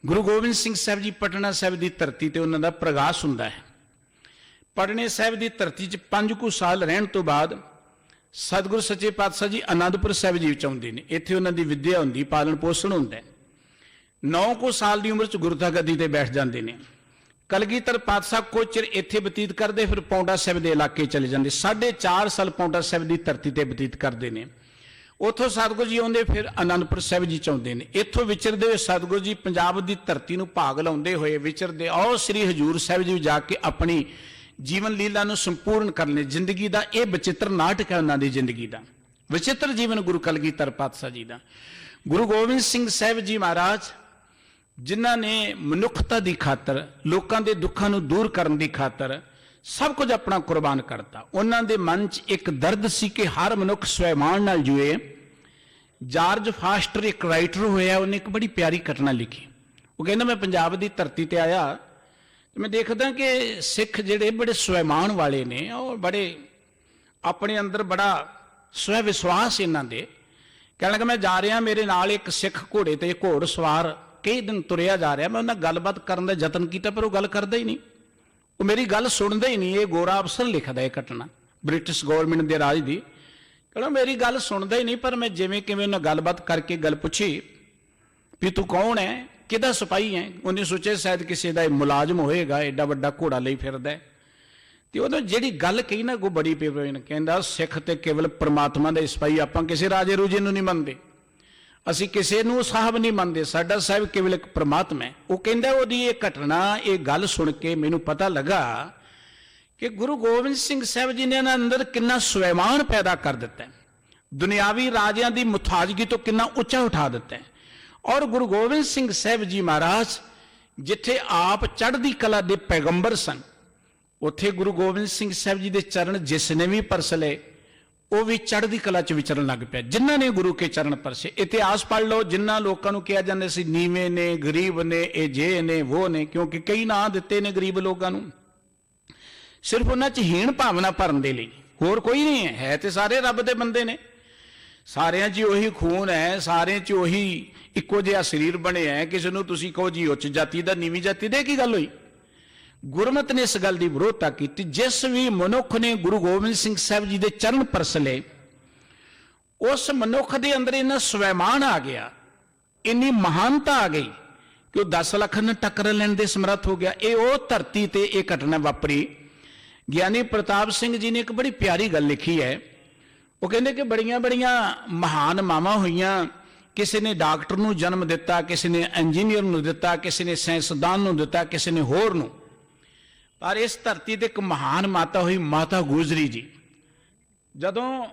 ਗੁਰੂ ਗੋਬਿੰਦ ਸਿੰਘ ਸਾਹਿਬ ਜੀ ਪਟਨਾ ਸਾਹਿਬ ਦੀ ਧਰਤੀ ਤੇ ਉਹਨਾਂ ਦਾ ਪ੍ਰਗਾਸ ਹੁੰਦਾ ਹੈ। ਪਟਨੇ ਸਾਹਿਬ ਦੀ ਧਰਤੀ 'ਚ 5 ਕੁ ਸਾਲ ਰਹਿਣ ਤੋਂ ਬਾਅਦ ਸਤਿਗੁਰੂ ਸੱਚੇ ਪਾਤਸ਼ਾਹ ਜੀ ਆਨੰਦਪੁਰ ਸਾਹਿਬ ਜੀ ਵਿੱਚ ਆਉਂਦੇ ਨੇ। ਇੱਥੇ ਉਹਨਾਂ ਦੀ ਵਿੱਦਿਆ ਹੁੰਦੀ, ਪਾਲਣ ਪੋਸ਼ਣ ਹੁੰਦਾ। 9 ਕੁ ਸਾਲ ਦੀ ਉਮਰ 'ਚ ਗੁਰਤਾ ਗੱਦੀ ਤੇ ਬੈਠ ਜਾਂਦੇ ਨੇ। ਕਲਗੀਧਰ ਪਾਤਸ਼ਾਹ ਕੁਝ ਚਿਰ ਇੱਥੇ ਬਤੀਤ ਕਰਦੇ, ਫਿਰ ਪੌਂਡਾ ਸਾਹਿਬ ਦੇ ਇਲਾਕੇ ਚਲੇ ਜਾਂਦੇ। 4.5 ਸਾਲ ਪੌਂਡਾ ਸਾਹਿਬ ਦੀ ਧਰਤੀ ਤੇ ਬਤੀਤ ਕਰਦੇ ਨੇ। ਉੱਥੋਂ ਸਤਿਗੁਰੂ ਜੀ ਆਉਂਦੇ, ਫਿਰ ਆਨੰਦਪੁਰ ਸਾਹਿਬ ਜੀ ਚ ਆਉਂਦੇ ਨੇ। ਇੱਥੋਂ ਵਿਚਰਦੇ ਹੋਏ ਸਤਿਗੁਰੂ ਜੀ ਪੰਜਾਬ ਦੀ ਧਰਤੀ ਨੂੰ ਭਾਗ ਲਾਉਂਦੇ ਹੋਏ ਵਿਚਰਦੇ, ਆਓ ਸ੍ਰੀ ਹਜ਼ੂਰ ਸਾਹਿਬ ਜੀ ਜਾ ਕੇ ਆਪਣੀ ਜੀਵਨ ਲੀਲਾ ਨੂੰ ਸੰਪੂਰਨ ਕਰ ਲੈ। ਜ਼ਿੰਦਗੀ ਦਾ ਇਹ ਬਚਿੱਤਰ ਨਾਟਕ ਹੈ ਉਹਨਾਂ ਦੀ ਜ਼ਿੰਦਗੀ ਦਾ, ਵਿਚਿੱਤਰ ਜੀਵਨ ਗੁਰੂ ਕਲਗੀਧਰ ਪਾਤਸ਼ਾਹ ਜੀ ਦਾ। ਗੁਰੂ ਗੋਬਿੰਦ ਸਿੰਘ ਸਾਹਿਬ ਜੀ ਮਹਾਰਾਜ ਜਿਨ੍ਹਾਂ ਨੇ ਮਨੁੱਖਤਾ ਦੀ ਖਾਤਰ, ਲੋਕਾਂ ਦੇ ਦੁੱਖਾਂ ਨੂੰ ਦੂਰ ਕਰਨ ਦੀ ਖਾਤਰ ਸਭ ਕੁਝ ਆਪਣਾ ਕੁਰਬਾਨ ਕਰਤਾ। ਉਹਨਾਂ ਦੇ ਮਨ 'ਚ ਇੱਕ ਦਰਦ ਸੀ ਕਿ ਹਰ ਮਨੁੱਖ ਸਵੈਮਾਨ ਨਾਲ ਜੂਏ। ਜਾਰਜ ਫਾਸਟਰ ਇੱਕ ਰਾਈਟਰ ਹੋਇਆ, ਉਹਨੇ ਇੱਕ ਬੜੀ ਪਿਆਰੀ ਘਟਨਾ ਲਿਖੀ। ਉਹ ਕਹਿੰਦਾ ਮੈਂ ਪੰਜਾਬ ਦੀ ਧਰਤੀ ਤੇ ਆਇਆ ਤੇ ਮੈਂ ਦੇਖਦਾ ਕਿ ਸਿੱਖ ਜਿਹੜੇ ਬੜੇ ਸਵੈਮਾਨ ਵਾਲੇ ਨੇ, ਉਹ ਬੜੇ ਆਪਣੇ ਅੰਦਰ ਬੜਾ ਸਵੈ ਵਿਸ਼ਵਾਸ ਇਹਨਾਂ ਦੇ। ਕਹਿਣ ਲੱਗਾ ਮੈਂ ਜਾ ਰਿਹਾ, ਮੇਰੇ ਨਾਲ ਇੱਕ ਸਿੱਖ ਘੋੜੇ ਤੇ ਘੋੜ ਸਵਾਰ ਕਈ ਦਿਨ ਤੁਰਿਆ ਜਾ ਰਿਹਾ। ਮੈਂ ਉਹਨਾਂ ਨਾਲ ਗੱਲਬਾਤ ਕਰਨ ਦਾ ਯਤਨ ਕੀਤਾ, ਪਰ ਉਹ ਗੱਲ ਕਰਦਾ ਹੀ ਨਹੀਂ, ਉਹ ਮੇਰੀ ਗੱਲ ਸੁਣਦਾ ਹੀ ਨਹੀਂ। ਇਹ ਗੋਰਾ ਅਫਸਰ ਲਿਖਦਾ ਇਹ ਘਟਨਾ, ਬ੍ਰਿਟਿਸ਼ ਗੌਰਮੈਂਟ ਦੇ ਰਾਜ ਦੀ। ਕਹਿੰਦਾ ਮੇਰੀ ਗੱਲ ਸੁਣਦਾ ਹੀ ਨਹੀਂ, ਪਰ ਮੈਂ ਜਿਵੇਂ ਕਿਵੇਂ ਉਹਨਾਂ ਗੱਲਬਾਤ ਕਰਕੇ ਗੱਲ ਪੁੱਛੀ ਵੀ ਤੂੰ ਕੌਣ ਹੈ, ਕਿਹਦਾ ਸਿਪਾਹੀ ਹੈ। ਉਹਨੇ ਸੋਚਿਆ ਸ਼ਾਇਦ ਕਿਸੇ ਦਾ ਮੁਲਾਜ਼ਮ ਹੋਏਗਾ, ਐਡਾ ਵੱਡਾ ਘੋੜਾ ਲਈ ਫਿਰਦਾ। ਤੇ ਉਹਨੇ ਜਿਹੜੀ ਗੱਲ ਕਹੀ ਨਾ, ਉਹ ਬੜੀ ਪੇਪਰ ਕਹਿੰਦਾ ਸਿੱਖ ਤੇ ਕੇਵਲ ਪ੍ਰਮਾਤਮਾ ਦਾ ਸਿਪਾਹੀ, ਆਪਾਂ ਕਿਸੇ ਰਾਜੇ ਰੂਜੇ ਨੂੰ ਨਹੀਂ ਮੰਨਦੇ, ਅਸੀਂ ਕਿਸੇ ਨੂੰ ਸਾਹਿਬ ਨਹੀਂ ਮੰਨਦੇ, ਸਾਡਾ ਸਾਹਿਬ ਕੇਵਲ ਇੱਕ ਪ੍ਰਮਾਤਮਾ ਹੈ। ਉਹ ਕਹਿੰਦਾ ਉਹਦੀ ਇਹ ਘਟਨਾ, ਇਹ ਗੱਲ ਸੁਣ ਕੇ ਮੈਨੂੰ ਪਤਾ ਲੱਗਾ ਕਿ ਗੁਰੂ ਗੋਬਿੰਦ ਸਿੰਘ ਸਾਹਿਬ ਜੀ ਨੇ ਇਹਨਾਂ ਅੰਦਰ ਕਿੰਨਾ ਸਵੈਮਾਨ ਪੈਦਾ ਕਰ ਦਿੱਤਾ ਹੈ, ਦੁਨਿਆਵੀ ਰਾਜਿਆਂ ਦੀ ਮੁਤਾਜਗੀ ਤੋਂ ਕਿੰਨਾ ਉੱਚਾ ਉਠਾ ਦਿੱਤਾ ਹੈ। ਔਰ ਗੁਰੂ ਗੋਬਿੰਦ ਸਿੰਘ ਸਾਹਿਬ ਜੀ ਮਹਾਰਾਜ ਜਿੱਥੇ ਆਪ ਚੜ੍ਹਦੀ ਕਲਾ ਦੇ ਪੈਗੰਬਰ ਸਨ, ਉੱਥੇ ਗੁਰੂ ਗੋਬਿੰਦ ਸਿੰਘ ਸਾਹਿਬ ਜੀ ਦੇ ਚਰਨ ਜਿਸ ਨੇ ਵੀ ਪਰਸ ਲਏ ਉਹ ਵੀ ਚੜ੍ਹਦੀ ਕਲਾ 'ਚ ਵਿਚਰਨ ਲੱਗ ਪਿਆ। ਜਿਨ੍ਹਾਂ ਨੇ ਗੁਰੂ ਕੇ ਚਰਨ ਪਰਸੇ, ਇਤਿਹਾਸ ਪੜ੍ਹ ਲਓ, ਜਿਨ੍ਹਾਂ ਲੋਕਾਂ ਨੂੰ ਕਿਹਾ ਜਾਂਦਾ ਸੀ ਨੀਵੇਂ ਨੇ, ਗਰੀਬ ਨੇ, ਇਹ ਜੇ ਨੇ, ਉਹ ਨੇ, ਕਿਉਂਕਿ ਕਈ ਨਾਂ ਦਿੱਤੇ ਨੇ ਗਰੀਬ ਲੋਕਾਂ ਨੂੰ ਸਿਰਫ ਉਹਨਾਂ 'ਚ ਹੀਣ ਭਾਵਨਾ ਭਰਨ ਦੇ ਲਈ, ਹੋਰ ਕੋਈ ਨਹੀਂ ਹੈ। ਹੈ ਤੇ ਸਾਰੇ ਰੱਬ ਦੇ ਬੰਦੇ ਨੇ, ਸਾਰਿਆਂ 'ਚ ਉਹੀ ਖੂਨ ਹੈ, ਸਾਰਿਆਂ 'ਚ ਉਹੀ ਇੱਕੋ ਜਿਹਾ ਸਰੀਰ ਬਣਿਆ ਹੈ। ਕਿਸੇ ਨੂੰ ਤੁਸੀਂ ਕਹੋ ਜੀ ਉੱਚ ਜਾਤੀ ਦਾ, ਨੀਵੀਂ ਜਾਤੀ ਦਾ, ਕੀ ਗੱਲ ਹੋਈ? ਗੁਰਮਤਿ ਨੇ ਇਸ ਗੱਲ ਦੀ ਵਿਰੋਧਤਾ ਕੀਤੀ। ਜਿਸ ਵੀ ਮਨੁੱਖ ਨੇ ਗੁਰੂ ਗੋਬਿੰਦ ਸਿੰਘ ਸਾਹਿਬ ਜੀ ਦੇ ਚਰਨ ਪਰਸ ਲਏ, ਉਸ ਮਨੁੱਖ ਦੇ ਅੰਦਰ ਇੰਨਾ ਸਵੈਮਾਨ ਆ ਗਿਆ, ਇੰਨੀ ਮਹਾਨਤਾ ਆ ਗਈ ਕਿ ਉਹ 10 ਲੱਖ ਨੂੰ ਟੱਕਰ ਲੈਣ ਦੇ ਸਮਰੱਥ ਹੋ ਗਿਆ। ਇਹ ਉਹ ਧਰਤੀ ਤੇ ਇਹ ਘਟਨਾ ਵਾਪਰੀ। ਗਿਆਨੀ ਪ੍ਰਤਾਪ ਸਿੰਘ ਜੀ ਨੇ ਇੱਕ ਬੜੀ ਪਿਆਰੀ ਗੱਲ ਲਿਖੀ ਹੈ। ਉਹ ਕਹਿੰਦੇ ਕਿ ਬੜੀਆਂ ਬੜੀਆਂ ਮਹਾਨ ਮਾਵਾਂ ਹੋਈਆਂ, ਕਿਸੇ ਨੇ ਡਾਕਟਰ ਨੂੰ ਜਨਮ ਦਿੱਤਾ, ਕਿਸੇ ਨੇ ਇੰਜੀਨੀਅਰ ਨੂੰ ਦਿੱਤਾ, ਕਿਸੇ ਨੇ ਸਾਇੰਸਦਾਨ ਨੂੰ ਦਿੱਤਾ, ਕਿਸੇ ਨੇ ਹੋਰ ਨੂੰ, ਪਰ ਇਸ ਧਰਤੀ ਤੇ ਇੱਕ ਮਹਾਨ ਮਾਤਾ ਹੋਈ, ਮਾਤਾ ਗੁਜਰੀ ਜੀ। ਜਦੋਂ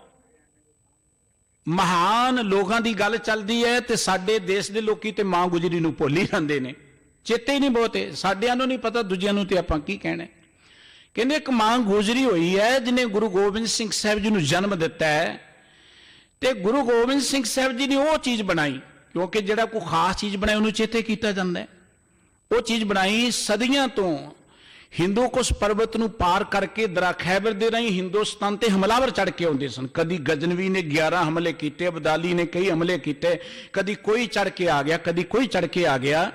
ਮਹਾਨ ਲੋਕਾਂ ਦੀ ਗੱਲ ਚੱਲਦੀ ਹੈ ਤੇ ਸਾਡੇ ਦੇਸ਼ ਦੇ ਲੋਕੀ ਤੇ ਮਾਂ ਗੁਜਰੀ ਨੂੰ ਭੁੱਲ ਹੀ ਜਾਂਦੇ ਨੇ, ਚੇਤੇ ਹੀ ਨਹੀਂ ਬਹੁਤੇ, ਸਾਡਿਆਂ ਨੂੰ ਨਹੀਂ ਪਤਾ, ਦੂਜਿਆਂ ਨੂੰ ਤੇ ਆਪਾਂ ਕੀ ਕਹਿਣਾ। ਕਹਿੰਦੇ ਇੱਕ ਮਾਂ ਗੁਜਰੀ ਹੋਈ ਹੈ ਜਿਹਨੇ ਗੁਰੂ ਗੋਬਿੰਦ ਸਿੰਘ ਸਾਹਿਬ ਜੀ ਨੂੰ ਜਨਮ ਦਿੱਤਾ ਹੈ, ਤੇ ਗੁਰੂ ਗੋਬਿੰਦ ਸਿੰਘ ਸਾਹਿਬ ਜੀ ਨੇ ਉਹ ਚੀਜ਼ ਬਣਾਈ, ਕਿਉਂਕਿ ਜਿਹੜਾ ਕੋਈ ਖਾਸ ਚੀਜ਼ ਬਣਾਈ ਉਹਨੂੰ ਚੇਤੇ ਕੀਤਾ ਜਾਂਦਾ ਹੈ। ਉਹ ਚੀਜ਼ ਬਣਾਈ ਸਦੀਆਂ ਤੋਂ ਹਿੰਦੂ ਕੁਸ਼ ਪਰਬਤ ਨੂੰ ਪਾਰ ਕਰਕੇ ਦਰਾ ਖੈਬਰ ਦੇ ਰਾਹੀਂ ਹਿੰਦੁਸਤਾਨ ਤੇ ਹਮਲਾਵਰ ਚੜ ਕੇ ਆਉਂਦੇ ਸਨ। ਕਦੀ ਗਜਨਵੀ ਨੇ 11 ਹਮਲੇ ਕੀਤੇ, ਅਬਦਾਲੀ ਨੇ ਕਈ ਹਮਲੇ ਕੀਤੇ, ਕਦੀ ਕੋਈ ਚੜ ਕੇ ਆ ਗਿਆ, ਕਦੀ ਕੋਈ ਚੜ ਕੇ ਆ ਗਿਆ।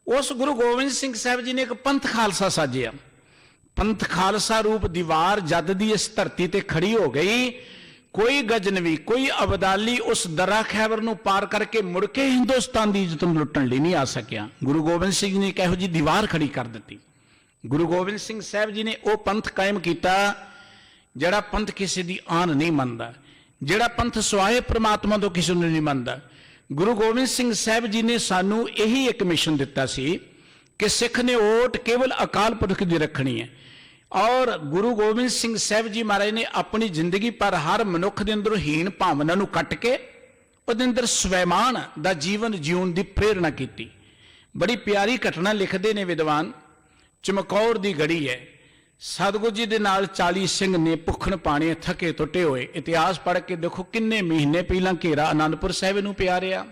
ਉਸ ਗੁਰੂ ਗੋਬਿੰਦ ਸਿੰਘ ਸਾਹਿਬ ਜੀ ਨੇ ਇੱਕ ਪੰਥ ਖਾਲਸਾ ਸਾਜਿਆ। ਪੰਥ ਖਾਲਸਾ ਰੂਪ ਦੀਵਾਰ ਜਦ ਦੀ ਇਸ ਧਰਤੀ ਤੇ ਖੜੀ ਹੋ ਗਈ, ਕੋਈ ਗਜਨਵੀ, ਕੋਈ ਅਬਦਾਲੀ ਉਸ ਦਰਾ ਖੈਬਰ ਨੂੰ ਪਾਰ ਕਰਕੇ ਮੁੜ ਕੇ ਹਿੰਦੁਸਤਾਨ ਦੀ ਇੱਜ਼ਤ ਨੂੰ ਲੁੱਟਣ ਲਈ ਨਹੀਂ ਆ ਸਕਿਆ। ਗੁਰੂ ਗੋਬਿੰਦ ਸਿੰਘ ਜੀ ਨੇ ਇੱਕ ਇਹੋ ਜਿਹੀ ਦੀਵਾਰ ਖੜੀ ਕਰ ਦਿੱਤੀ। ਗੁਰੂ ਗੋਬਿੰਦ ਸਿੰਘ ਸਾਹਿਬ ਜੀ ਨੇ ਉਹ ਪੰਥ ਕਾਇਮ ਕੀਤਾ ਜਿਹੜਾ ਪੰਥ ਕਿਸੇ ਦੀ ਆਨ ਨਹੀਂ ਮੰਨਦਾ, ਜਿਹੜਾ ਪੰਥ ਸਵਾਏ ਪ੍ਰਮਾਤਮਾ ਤੋਂ ਕਿਸੇ ਨੂੰ ਨਹੀਂ ਮੰਨਦਾ। ਗੁਰੂ ਗੋਬਿੰਦ ਸਿੰਘ ਸਾਹਿਬ ਜੀ ਨੇ ਸਾਨੂੰ ਇਹੀ ਇੱਕ ਮਿਸ਼ਨ ਦਿੱਤਾ ਸੀ ਕਿ ਸਿੱਖ ਨੇ ਓਟ ਕੇਵਲ ਅਕਾਲ ਪੁਰਖ ਦੀ ਰੱਖਣੀ ਹੈ। ਔਰ ਗੁਰੂ ਗੋਬਿੰਦ ਸਿੰਘ ਸਾਹਿਬ ਜੀ ਮਹਾਰਾਜ ਨੇ ਆਪਣੀ ਜ਼ਿੰਦਗੀ ਪਰ ਹਰ ਮਨੁੱਖ ਦੇ ਅੰਦਰ ਹੀਣ ਭਾਵਨਾ ਨੂੰ ਕੱਟ ਕੇ ਉਹਦੇ ਅੰਦਰ ਸਵੈਮਾਨ ਦਾ ਜੀਵਨ ਜਿਉਣ ਦੀ ਪ੍ਰੇਰਣਾ ਕੀਤੀ। ਬੜੀ ਪਿਆਰੀ ਘਟਨਾ ਲਿਖਦੇ ਨੇ ਵਿਦਵਾਨ, ਚਮਕੌਰ ਦੀ ਗੜੀ ਹੈ। ਸਤਿਗੁਰੂ ਜੀ ਦੇ ਨਾਲ 40 ਸਿੰਘ ਨੇ ਭੁੱਖਣ ਪਾਣੇ ਥਕੇ ਟੁੱਟੇ ਹੋਏ। ਇਤਿਹਾਸ ਪੜ੍ਹ ਕੇ ਦੇਖੋ ਕਿੰਨੇ ਮਹੀਨੇ ਪਹਿਲਾਂ ਘੇਰਾ ਆਨੰਦਪੁਰ ਸਾਹਿਬ ਨੂੰ ਪਿਆ ਰਿਹਾ।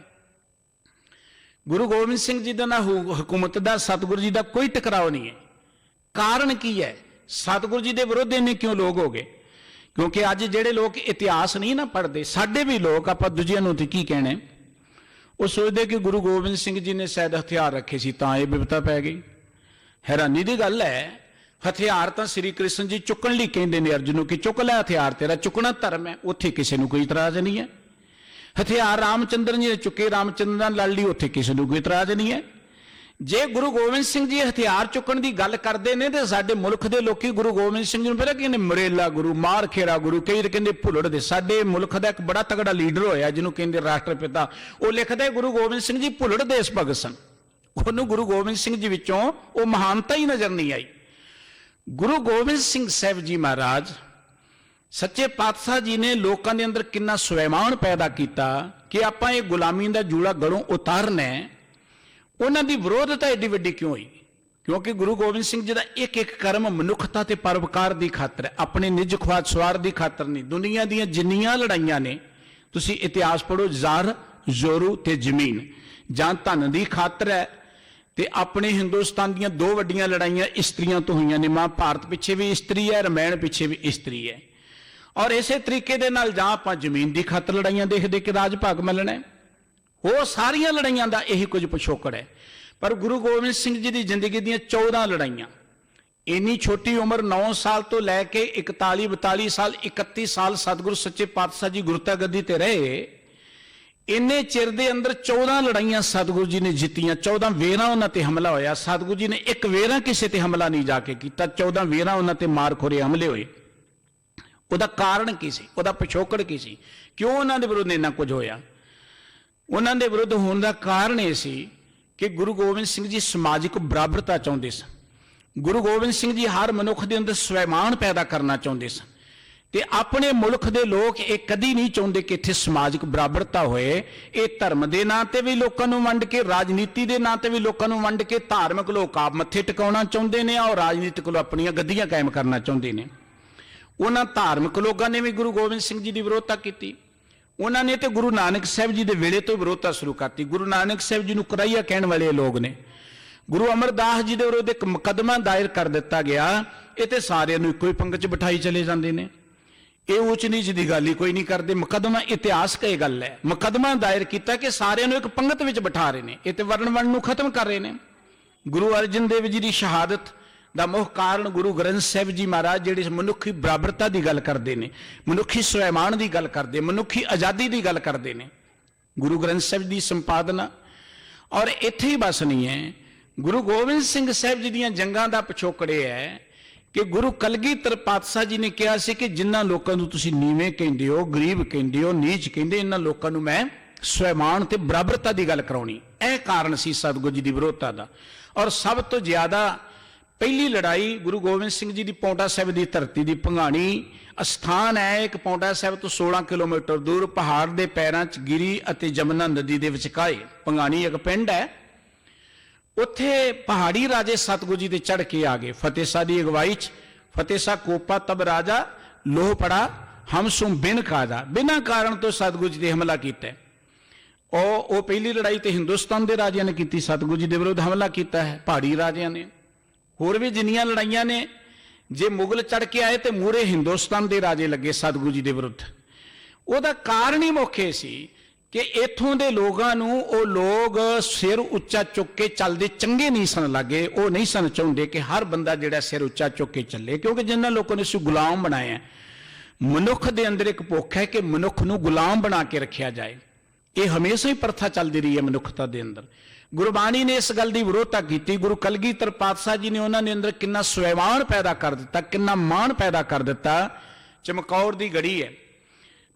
ਗੁਰੂ ਗੋਬਿੰਦ ਸਿੰਘ ਜੀ ਦਾ ਨਾ ਹਕੂਮਤ ਦਾ, ਸਤਿਗੁਰੂ ਜੀ ਦਾ ਕੋਈ ਟਕਰਾਓ ਨਹੀਂ ਹੈ। ਕਾਰਨ ਕੀ ਹੈ? ਸਤਿਗੁਰੂ ਜੀ ਦੇ ਵਿਰੁੱਧ ਇੰਨੇ ਕਿਉਂ ਲੋਕ ਹੋ ਗਏ? ਕਿਉਂਕਿ ਅੱਜ ਜਿਹੜੇ ਲੋਕ ਇਤਿਹਾਸ ਨਹੀਂ ਨਾ ਪੜ੍ਹਦੇ, ਸਾਡੇ ਵੀ ਲੋਕ, ਆਪਾਂ ਦੂਜਿਆਂ ਨੂੰ ਤੇ ਕੀ ਕਹਿਣੇ, ਉਹ ਸੋਚਦੇ ਕਿ ਗੁਰੂ ਗੋਬਿੰਦ ਸਿੰਘ ਜੀ ਨੇ ਸ਼ਾਇਦ ਹਥਿਆਰ ਰੱਖੇ ਸੀ ਤਾਂ ਇਹ ਬਿਪਤਾ ਪੈ ਗਈ। ਹੈਰਾਨੀ ਦੀ ਗੱਲ ਹੈ, ਹਥਿਆਰ ਤਾਂ ਸ੍ਰੀ ਕ੍ਰਿਸ਼ਨ ਜੀ ਚੁੱਕਣ ਲਈ ਕਹਿੰਦੇ ਨੇ ਅਰਜੁਨ ਨੂੰ ਕਿ ਚੁੱਕ ਲੈ ਹਥਿਆਰ, ਤੇਰਾ ਚੁੱਕਣਾ ਧਰਮ ਹੈ, ਉੱਥੇ ਕਿਸੇ ਨੂੰ ਕੋਈ ਇਤਰਾਜ਼ ਨਹੀਂ ਹੈ। ਹਥਿਆਰ ਰਾਮਚੰਦਰ ਜੀ ਨੇ ਚੁੱਕੇ, ਰਾਮਚੰਦਰ ਨਾਲ ਲੜ ਲਈ, ਉੱਥੇ ਕਿਸੇ ਨੂੰ ਕੋਈ ਇਤਰਾਜ਼ ਨਹੀਂ ਹੈ। जे गुरु गोबिंद सिंह जी हथियार चुकण की गल करते हैं तो साडे मुल्क के लोग गुरु गोबिंद सिंह जी नूं पता कहंदे मरेला गुरु, मार खेड़ा गुरु, कई कहंदे भुलड़ दे। साडे मुल्क का एक बड़ा तगड़ा लीडर होया जिन्हों कहंदे राष्ट्रपिता, वो लिखदा गुरु गोबिंद सिंह जी भुलड़ देश भगत सन। उन्होंने गुरु गोबिंद सिंह जी विचों वो महानता ही नजर नहीं आई। गुरु गोबिंद सिंह साहब जी महाराज सच्चे पातशाह जी ने लोगों के अंदर कितना स्वैमान पैदा किया कि आपां ये गुलामी का जूड़ा गलों उतारना है। उन्हों की विरोधता एडी वड्डी क्यों हुई? क्योंकि गुरु गोबिंद सिंह जी का एक एक कर्म मनुखता ते परोपकार की खातर, अपने निज ख्वाहिश स्वार की खातर नहीं। दुनिया दी जिन्नियां लड़ाइयां ने, तुसी इतिहास पढ़ो, जार जोरू ते जमीन, जां धन की खातर है ते अपने हिंदुस्तान दी दो वड्डियां लड़ाइयां इस्त्रियां तो हुई ने। महाभारत पिछे भी इस्त्री है, रामायण पिछे भी इस्त्री है। और इसे तरीके दे नाल जां आपां जमीन की खातर लड़ाइयां देखदे कि राज भाग मिलना है, वो सारियां लड़ाइयां का यही कुछ पिछोकड़ है। पर गुरु गोबिंद सिंह जी की जिंदगी दी 14 लड़ाइयां, इन्नी छोटी उम्र 9 साल तो लैके 41 42 साल 31 साल सतगुरु सच्चे पातशाह जी गुरता गद्दी ते रहे। इन्ने चिर दे अंदर 14 लड़ाइयां सतगुरु जी ने जीतियां। 14 वेरा उन्हां ते हमला होया। सतगुरु जी ने एक वेरा किसी ते हमला नहीं जाके किया, 14 वेरा उन्हां ते मार खोरे हमले होए। ਉਹਦਾ ਕਾਰਨ ਕੀ ਸੀ? ਉਹਦਾ ਪਿਛੋਕੜ ਕੀ ਸੀ? ਕਿਉਂ ਉਹਨਾਂ ਦੇ ਵਿਰੁੱਧ ਇੰਨਾ ਕੁਝ ਹੋਇਆ? ਉਹਨਾਂ ਦੇ ਵਿਰੁੱਧ ਹੋਣ ਦਾ ਕਾਰਨ ਇਹ ਸੀ ਕਿ ਗੁਰੂ ਗੋਬਿੰਦ ਸਿੰਘ ਜੀ ਸਮਾਜਿਕ ਬਰਾਬਰਤਾ ਚਾਹੁੰਦੇ ਸਨ। ਗੁਰੂ ਗੋਬਿੰਦ ਸਿੰਘ ਜੀ ਹਰ ਮਨੁੱਖ ਦੇ ਅੰਦਰ ਸਵੈਮਾਨ ਪੈਦਾ ਕਰਨਾ ਚਾਹੁੰਦੇ ਸਨ ਤੇ ਆਪਣੇ ਮੁਲਕ ਦੇ ਲੋਕ ਇਹ ਕਦੀ ਨਹੀਂ ਚਾਹੁੰਦੇ ਕਿ ਇੱਥੇ ਸਮਾਜਿਕ ਬਰਾਬਰਤਾ ਹੋਏ। ਇਹ ਧਰਮ ਦੇ ਨਾਂ ਤੇ ਵੀ ਲੋਕਾਂ ਨੂੰ ਵੰਡ ਕੇ, ਰਾਜਨੀਤੀ ਦੇ ਨਾਂ ਤੇ ਵੀ ਲੋਕਾਂ ਨੂੰ ਵੰਡ ਕੇ, ਧਾਰਮਿਕ ਲੋਕ ਆਪ ਮੱਥੇ ਟਿਕਾਉਣਾ ਚਾਹੁੰਦੇ ਨੇ ਔਰ ਰਾਜਨੀਤਿਕ ਲੋਕ ਆਪਣੀਆਂ ਗੱਦੀਆਂ ਕਾਇਮ ਕਰਨਾ ਚਾਹੁੰਦੇ ਨੇ। उन्होंने धार्मिक लोगों ने भी गुरु गोबिंद सिंह जी की विरोधता की। उन्होंने तो गुरु नानक साहब जी के वेले तो विरोधता शुरू करती। गुरु नानक साहब जी को कराइया कहने वाले लोग ने। गुरु अमरदास जी के विरोध एक मुकदमा दायर कर दिता गया। ये तो सारे एको ही पंगत च बिठाई चले जाते हैं। ये ऊच नीच की गल ही कोई नहीं करते। मुकदमा इतिहास की गल है। मुकदमा दायर किया कि सारे एक पंगत में बिठा रहे हैं। ये तो वर्ण वंड खत्म कर रहे हैं। गुरु अर्जन देव जी की शहादत ਦਾ ਮੁੱਖ ਕਾਰਨ ਗੁਰੂ ਗ੍ਰੰਥ ਸਾਹਿਬ ਜੀ ਮਹਾਰਾਜ ਜਿਹੜੇ ਮਨੁੱਖੀ ਬਰਾਬਰਤਾ ਦੀ ਗੱਲ ਕਰਦੇ ਨੇ, ਮਨੁੱਖੀ ਸਵੈਮਾਨ ਦੀ ਗੱਲ ਕਰਦੇ, ਮਨੁੱਖੀ ਆਜ਼ਾਦੀ ਦੀ ਗੱਲ ਕਰਦੇ ਨੇ। ਗੁਰੂ ਗ੍ਰੰਥ ਸਾਹਿਬ ਦੀ ਸੰਪਾਦਨਾ ਔਰ ਇੱਥੇ ਹੀ ਬਸ ਨਹੀਂ ਹੈ। ਗੁਰੂ ਗੋਬਿੰਦ ਸਿੰਘ ਸਾਹਿਬ ਜੀ ਦੀਆਂ ਜੰਗਾਂ ਦਾ ਪਿਛੋਕੜ ਇਹ ਹੈ ਕਿ ਗੁਰੂ ਕਲਗੀਧਰ ਪਾਤਸ਼ਾਹ ਜੀ ਨੇ ਕਿਹਾ ਸੀ ਕਿ ਜਿਨ੍ਹਾਂ ਲੋਕਾਂ ਨੂੰ ਤੁਸੀਂ ਨੀਵੇਂ ਕਹਿੰਦੇ ਹੋ, ਗਰੀਬ ਕਹਿੰਦੇ ਹੋ, ਨੀਚ ਕਹਿੰਦੇ, ਇਹਨਾਂ ਲੋਕਾਂ ਨੂੰ ਮੈਂ ਸਵੈਮਾਨ ਤੇ ਬਰਾਬਰਤਾ ਦੀ ਗੱਲ ਕਰਾਉਣੀ। ਇਹ ਕਾਰਨ ਸੀ ਸਤਿਗੁਰੂ ਜੀ ਦੀ ਵਿਰੋਧਤਾ ਦਾ। ਔਰ ਸਭ ਤੋਂ ਜ਼ਿਆਦਾ पहली लड़ाई गुरु गोबिंद सिंह जी की पौंटा साहब की धरती की भंगाणी अस्थान है। एक पौंटा साहब तो 16 किलोमीटर दूर पहाड़ के पैरों च गिरी और जमुना नदी के विचकाए भंगाणी एक पिंड है। उत्थे पहाड़ी राजे सतगुरु जी के चढ़ के आ गए। फतेह शाह की अगवाई च फतेह शाह कोपा तब राजा लोह पड़ा हम सुम बिन खाजा, बिना कारण तो सतगुरु जी ने हमला किया। और पहली लड़ाई तो हिंदुस्तान के राजिया ने की, सतगुरु जी के विरुद्ध हमला किया है पहाड़ी राजिया ने। होर भी जिन्नियां लड़ाइयां ने, जे मुगल चढ़ के आए तो मूहरे हिंदुस्तान के राजे लगे सतगुरु जी के विरुद्ध। ਉਹਦਾ ਕਾਰਨ ही मुख्य सी कि इत्थों के लोगों को लोग सिर उच्चा चुक के चलते चंगे नहीं सन लगे। वो नहीं सन चाहते कि हर बंदा जिहड़ा सिर उच्चा चुक के चले, क्योंकि जिन्होंने लोगों ने इस गुलाम बनाया। मनुख के अंदर एक भुख है कि मनुख को गुलाम बना के रखा जाए। ये हमेशा ही प्रथा चलती रही है मनुखता के अंदर। गुरबाणी ने इस गल की विरोधता की। गुरु कलगीधर पातशाह जी ने उन्होंने अंदर कितना स्वैमान पैदा कर दिता, कितना मान पैदा कर दिता। चमकौर की गढ़ी है,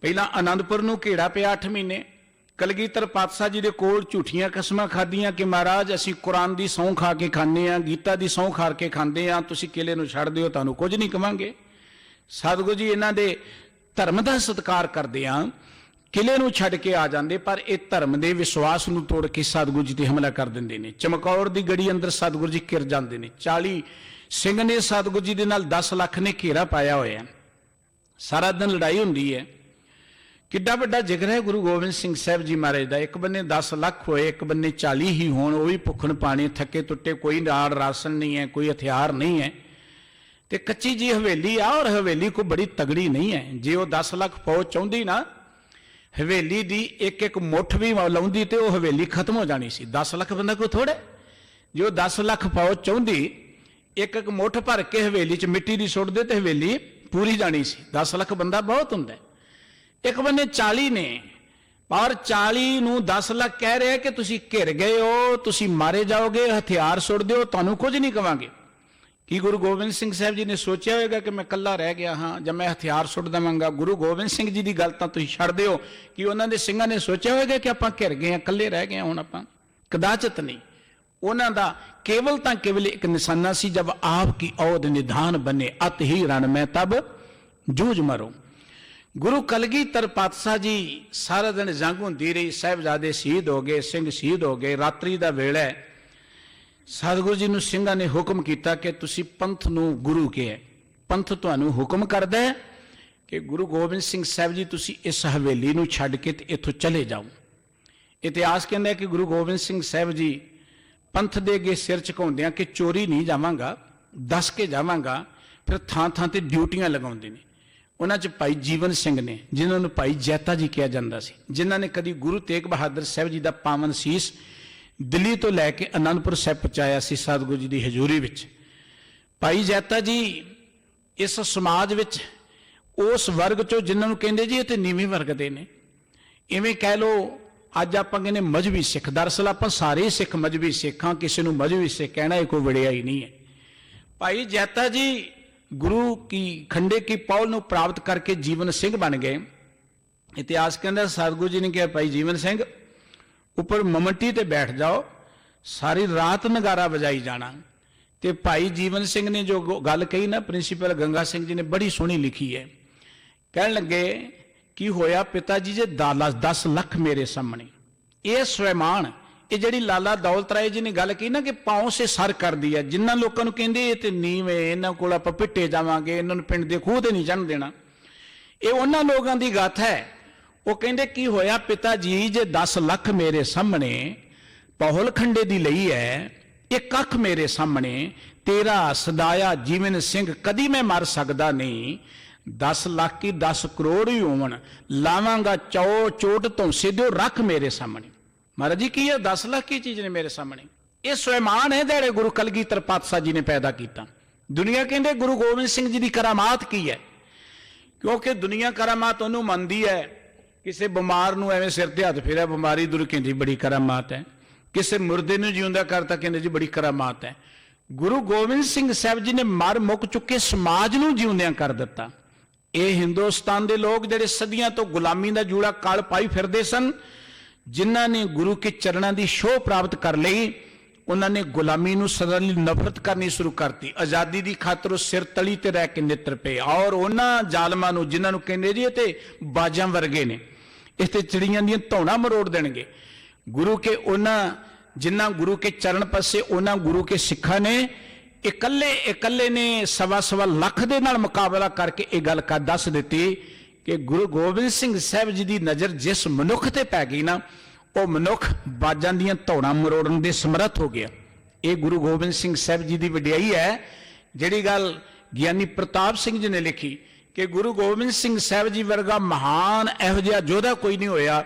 पहला आनंदपुर नूं घेड़ा पिया 8 महीने। कलगीधर पातशाह जी के कोल झूठियां कसमां खादियां कि महाराज असीं कुरान की सौं खा के खाने, गीता की सौं खा के खाते हैं, तुसीं किले नूं छड्ड दिओ तुहानूं कुछ नहीं कहांगे। सतगुरु जी इन्हां दे धर्म का सत्कार करदे आ किले नूं छड्ड के आ जाते, पर यह धर्म के विश्वास नूं तोड़ के सतगुरु जी ते हमला कर देंदे ने। चमकौर की गढ़ी अंदर सतगुरु जी घिर जाते हैं। 40 सिंह ने सतगुरु जी दे नाल 10 लाख ने घेरा पाया होया। सारा दिन लड़ाई हुंदी है। किड्डा वड्डा जिगर है गुरु गोबिंद सिंह साहब जी महाराज का। एक बन्ने 10 लाख होए, एक बन्ने 40 ही होण, वो भी भुखन पाने थके टुटे, कोई नाल राशन नहीं है, कोई हथियार नहीं है, तो कच्ची जी हवेली आ। और हवेली को बड़ी तगड़ी नहीं है। जे वो 10 लाख फौज चाहुंदी ना, हवेली की एक एक मुठ भी लाउंदी तो वह हवेली खत्म हो जानी सी। 10 लाख बंदा कोई थोड़े। जो 10 लाख फौज चाहुंदी एक एक मुठ भर के हवेली च मिट्टी की सुट दे तो हवेली पूरी जानी सी। 10 लाख बंदा बहुत हुंदा। एक बन्ने 40 ने ਪਰ 40 ਨੂੰ 10 ਲੱਖ ਕਹਿ ਰਿਹਾ ਕਿ ਤੁਸੀਂ ਘਿਰ ਗਏ ਹੋ, ਤੁਸੀਂ ਮਾਰੇ ਜਾਓਗੇ, ਹਥਿਆਰ ਸੁੱਟ ਦਿਓ, ਤੁਹਾਨੂੰ ਕੁਝ ਨਹੀਂ ਕਵਾਂਗੇ। ਕੀ ਗੁਰੂ ਗੋਬਿੰਦ ਸਿੰਘ ਸਾਹਿਬ ਜੀ ਨੇ ਸੋਚਿਆ ਹੋਵੇਗਾ ਕਿ ਮੈਂ ਇਕੱਲਾ ਰਹਿ ਗਿਆ ਹਾਂ ਜਾਂ ਮੈਂ ਹਥਿਆਰ ਸੁੱਟ ਦੇਵਾਂਗਾ? ਗੁਰੂ ਗੋਬਿੰਦ ਸਿੰਘ ਜੀ ਦੀ ਗੱਲ ਤਾਂ ਤੁਸੀਂ ਛੱਡ ਦਿਓ, ਕਿ ਉਹਨਾਂ ਦੇ ਸਿੰਘਾਂ ਨੇ ਸੋਚਿਆ ਹੋਵੇਗਾ ਕਿ ਆਪਾਂ ਘਿਰ ਗਏ ਹਾਂ, ਇਕੱਲੇ ਰਹਿ ਗਏ ਹਾਂ ਹੁਣ ਆਪਾਂ? ਕਦਾਚਿਤ ਨਹੀਂ। ਉਹਨਾਂ ਦਾ ਕੇਵਲ ਤਾਂ ਕੇਵਲ ਇੱਕ ਨਿਸ਼ਾਨਾ ਸੀ, ਜਬ ਆਪ ਕੀ ਔਦ ਨਿਧਾਨ ਬਨੇ ਅਤ ਹੀ ਰਣ ਮੈਂ ਤਬ ਜੂਝ ਮਰੋ। ਗੁਰੂ ਕਲਗੀਧਰ ਪਾਤਸ਼ਾਹ ਜੀ ਸਾਰਾ ਦਿਨ ਜੰਗ ਹੁੰਦੀ ਰਹੀ, ਸਾਹਿਬਜ਼ਾਦੇ ਸ਼ਹੀਦ ਹੋ ਗਏ, ਸਿੰਘ ਸ਼ਹੀਦ ਹੋ ਗਏ। ਰਾਤਰੀ ਦਾ ਵੇਲਾ ਹੈ, ਸਤਿਗੁਰੂ ਜੀ ਨੂੰ ਸਿੰਘਾਂ ਨੇ ਹੁਕਮ ਕੀਤਾ ਕਿ ਤੁਸੀਂ ਪੰਥ ਨੂੰ ਗੁਰੂ ਕਿਹਾ, ਪੰਥ ਤੁਹਾਨੂੰ ਹੁਕਮ ਕਰਦਾ ਹੈ ਕਿ ਗੁਰੂ ਗੋਬਿੰਦ ਸਿੰਘ ਸਾਹਿਬ ਜੀ ਤੁਸੀਂ ਇਸ ਹਵੇਲੀ ਨੂੰ ਛੱਡ ਕੇ ਤੇ ਇੱਥੋਂ ਚਲੇ ਜਾਓ। ਇਤਿਹਾਸ ਕਹਿੰਦਾ ਕਿ ਗੁਰੂ ਗੋਬਿੰਦ ਸਿੰਘ ਸਾਹਿਬ ਜੀ ਪੰਥ ਦੇ ਅੱਗੇ ਸਿਰ ਝੁਕਾਉਂਦਿਆਂ ਕਿ ਚੋਰੀ ਨਹੀਂ ਜਾਵਾਂਗਾ, ਦੱਸ ਕੇ ਜਾਵਾਂਗਾ। ਫਿਰ ਥਾਂ ਥਾਂ ਤੇ ਡਿਊਟੀਆਂ ਲਗਾਉਂਦੇ ਨੇ। ਉਹਨਾਂ 'ਚ ਭਾਈ ਜੀਵਨ ਸਿੰਘ ਨੇ, ਜਿਨ੍ਹਾਂ ਨੂੰ ਭਾਈ ਜੈਤਾ ਜੀ ਕਿਹਾ ਜਾਂਦਾ ਸੀ, ਜਿਨ੍ਹਾਂ ਨੇ ਕਦੀ ਗੁਰੂ ਤੇਗ ਬਹਾਦਰ ਸਾਹਿਬ ਜੀ ਦਾ ਪਾਵਨ ਸੀਸ ਦਿੱਲੀ ਤੋਂ ਲੈ ਕੇ ਅਨੰਦਪੁਰ ਸਾਹਿਬ ਪਹੁੰਚਾਇਆ ਸੀ ਸਤਿਗੁਰੂ ਜੀ ਦੀ ਹਜ਼ੂਰੀ ਵਿੱਚ। ਭਾਈ ਜੈਤਾ ਜੀ ਇਸ ਸਮਾਜ ਵਿੱਚ ਉਸ ਵਰਗ 'ਚੋਂ ਜਿਨ੍ਹਾਂ ਨੂੰ ਕਹਿੰਦੇ ਜੀ ਇਹ ਤੇ ਨੀਵੇਂ ਵਰਗ ਦੇ ਨੇ, ਇਵੇਂ ਕਹਿ ਲਓ ਅੱਜ ਆਪਾਂ ਕਹਿੰਦੇ ਮਜ਼੍ਹਬੀ ਸਿੱਖ। ਦਰਅਸਲ ਆਪਾਂ ਸਾਰੇ ਸਿੱਖ ਮਜ਼੍ਹਬੀ ਸਿੱਖ ਹਾਂ, ਕਿਸੇ ਨੂੰ ਮਜ਼੍ਹਬੀ ਸਿੱਖ ਕਹਿਣਾ ਇਹ ਕੋਈ ਵਡਿਆਈ ਨਹੀਂ ਹੈ। ਭਾਈ ਜੈਤਾ ਜੀ ਗੁਰੂ ਕੀ ਖੰਡੇ ਕੀ ਪੌਲ ਨੂੰ ਪ੍ਰਾਪਤ ਕਰਕੇ ਜੀਵਨ ਸਿੰਘ ਬਣ ਗਏ। ਇਤਿਹਾਸ ਕਹਿੰਦਾ ਸਤਿਗੁਰੂ ਜੀ ਨੇ ਕਿਹਾ ਭਾਈ ਜੀਵਨ ਸਿੰਘ ਉੱਪਰ ਮਮੰਟੀ ਤੇ ਬੈਠ ਜਾਓ, ਸਾਰੀ ਰਾਤ ਨਗਾਰਾ ਵਜਾਈ ਜਾਣਾ। ਤੇ ਭਾਈ ਜੀਵਨ ਸਿੰਘ ਨੇ ਜੋ ਗੱਲ ਕਹੀ ਨਾ, ਪ੍ਰਿੰਸੀਪਲ ਗੰਗਾ ਸਿੰਘ ਜੀ ਨੇ ਬੜੀ ਸੋਹਣੀ ਲਿਖੀ ਹੈ। ਕਹਿਣ ਲੱਗੇ ਕੀ ਹੋਇਆ ਪਿਤਾ ਜੀ ਜੇ 10 ਲੱਖ ਮੇਰੇ ਸਾਹਮਣੇ। ਇਹ ਸਵੈਮਾਨ, ਇਹ ਜਿਹੜੀ ਲਾਲਾ ਦੌਲਤ ਰਾਏ ਜੀ ਨੇ ਗੱਲ ਕਹੀ ਨਾ ਕਿ ਪਾਉਂ ਸੇ ਸਰ ਕਰਦੀ ਹੈ, ਜਿਨ੍ਹਾਂ ਲੋਕਾਂ ਨੂੰ ਕਹਿੰਦੇ ਇਹ ਤੇ ਨੀਵੇਂ, ਇਹਨਾਂ ਕੋਲ ਆਪਾਂ ਪਿੱਟੇ ਜਾਵਾਂਗੇ, ਇਹਨਾਂ ਨੂੰ ਪਿੰਡ ਦੇ ਖੂਹ ਤੇ ਨਹੀਂ ਚੜ੍ਹਨ ਦੇਣਾ, ਇਹ ਉਹਨਾਂ ਲੋਕਾਂ ਦੀ ਗੱਥ ਹੈ। ਉਹ ਕਹਿੰਦੇ ਕੀ ਹੋਇਆ ਪਿਤਾ ਜੀ ਜੇ 10 ਲੱਖ ਮੇਰੇ ਸਾਹਮਣੇ, ਪਹੁਲ ਖੰਡੇ ਦੀ ਲਈ ਹੈ, ਇਹ ਕੱਖ ਮੇਰੇ ਸਾਹਮਣੇ, ਤੇਰਾ ਸਦਾਇਆ ਜੀਵਨ ਸਿੰਘ ਕਦੀ ਮੈਂ ਮਰ ਸਕਦਾ ਨਹੀਂ। 10 ਲੱਖ ਕੀ 10 ਕਰੋੜ ਹੀ ਹੋਵਣ, ਲਾਵਾਂਗਾ ਚੋਟ ਤੋਂ ਸਿੱਧੋ ਰੱਖ ਮੇਰੇ ਸਾਹਮਣੇ। ਮਹਾਰਾਜ ਜੀ ਕੀ ਹੈ 10 ਲੱਖ ਕੀ ਚੀਜ਼ ਨੇ ਮੇਰੇ ਸਾਹਮਣੇ? ਇਹ ਸਵੈਮਾਨ ਹੈ ਜਿਹੜੇ ਗੁਰੂ ਕਲਗੀਧਰ ਪਾਤਸ਼ਾਹ ਜੀ ਨੇ ਪੈਦਾ ਕੀਤਾ। ਦੁਨੀਆ ਕਹਿੰਦੇ ਗੁਰੂ ਗੋਬਿੰਦ ਸਿੰਘ ਜੀ ਦੀ ਕਰਾਮਾਤ ਕੀ ਹੈ, ਕਿਉਂਕਿ ਦੁਨੀਆ ਕਰਾਮਾਤ ਉਹਨੂੰ ਮੰਨਦੀ ਹੈ। ਕਿਸੇ ਬਿਮਾਰ ਨੂੰ ਐਵੇਂ ਸਿਰ ਤੇ ਹੱਥ ਫੇਰਿਆ, ਬਿਮਾਰੀ ਦੂਰ, ਕਹਿੰਦੀ ਬੜੀ ਕਰਾਮਾਤ ਹੈ। ਕਿਸੇ ਮੁਰਦੇ ਨੂੰ ਜਿਉਂਦਾ ਕਰਤਾ, ਕਹਿੰਦੇ ਜੀ ਬੜੀ ਕਰਾਮਾਤ ਹੈ। ਗੁਰੂ ਗੋਬਿੰਦ ਸਿੰਘ ਸਾਹਿਬ ਜੀ ਨੇ ਮਰ ਮੁੱਕ ਚੁੱਕੇ ਸਮਾਜ ਨੂੰ ਜਿਉਂਦਿਆਂ ਕਰ ਦਿੱਤਾ। ਇਹ ਹਿੰਦੁਸਤਾਨ ਦੇ ਲੋਕ ਜਿਹੜੇ ਸਦੀਆਂ ਤੋਂ ਗੁਲਾਮੀ ਦਾ ਜੂੜਾ ਕਾਲ ਪਾਈ ਫਿਰਦੇ ਸਨ, ਜਿਨ੍ਹਾਂ ਨੇ ਗੁਰੂ ਕੇ ਚਰਨਾਂ ਦੀ ਛੋਹ ਪ੍ਰਾਪਤ ਕਰ ਲਈ, ਉਹਨਾਂ ਨੇ ਗੁਲਾਮੀ ਨੂੰ ਸਦਾ ਲਈ ਨਫ਼ਰਤ ਕਰਨੀ ਸ਼ੁਰੂ ਕਰਤੀ। ਆਜ਼ਾਦੀ ਦੀ ਖਾਤਰ ਉਹ ਸਿਰ ਤਲੀ ਤੇ ਰਹਿ ਕੇ ਨਿੱਤਰ ਪਏ। ਔਰ ਉਹਨਾਂ ਜ਼ਾਲਮਾਂ ਨੂੰ ਜਿਨ੍ਹਾਂ ਨੂੰ ਕਹਿੰਦੇ ਜੀ ਇਹ ਤੇ ਬਾਜਾਂ ਵਰਗੇ ਨੇ, ਇਸ ਤੇ ਚਿੜੀਆਂ ਦੀਆਂ ਧੌਣਾਂ ਮਰੋੜ ਦੇਣਗੇ, ਗੁਰੂ ਕੇ ਉਹਨਾਂ ਜਿਨ੍ਹਾਂ ਗੁਰੂ ਕੇ ਚਰਨ ਪਾਸੇ ਉਹਨਾਂ ਗੁਰੂ ਕੇ ਸਿੱਖਾਂ ਨੇ ਇਕੱਲੇ ਨੇ 1.25 ਲੱਖ ਦੇ ਨਾਲ ਮੁਕਾਬਲਾ ਕਰਕੇ ਇਹ ਗੱਲ ਦੱਸ ਦਿੱਤੀ ਕਿ ਗੁਰੂ ਗੋਬਿੰਦ ਸਿੰਘ ਸਾਹਿਬ ਜੀ ਦੀ ਨਜ਼ਰ ਜਿਸ ਮਨੁੱਖ ਤੇ ਪੈ ਗਈ ਨਾ, ਉਹ ਮਨੁੱਖ ਬਾਜਾਂ ਦੀਆਂ ਧੌਣਾਂ ਮਰੋੜਨ ਦੇ ਸਮਰੱਥ ਹੋ ਗਿਆ। ਇਹ ਗੁਰੂ ਗੋਬਿੰਦ ਸਿੰਘ ਸਾਹਿਬ ਜੀ ਦੀ ਵਡਿਆਈ ਹੈ। ਜਿਹੜੀ ਗੱਲ ਗਿਆਨੀ ਪ੍ਰਤਾਪ ਸਿੰਘ ਜੀ ਨੇ ਲਿਖੀ ਕਿ ਗੁਰੂ ਗੋਬਿੰਦ ਸਿੰਘ ਸਾਹਿਬ ਜੀ ਵਰਗਾ ਮਹਾਨ ਇਹੋ ਜਿਹਾ ਯੋਧਾ ਕੋਈ ਨਹੀਂ ਹੋਇਆ,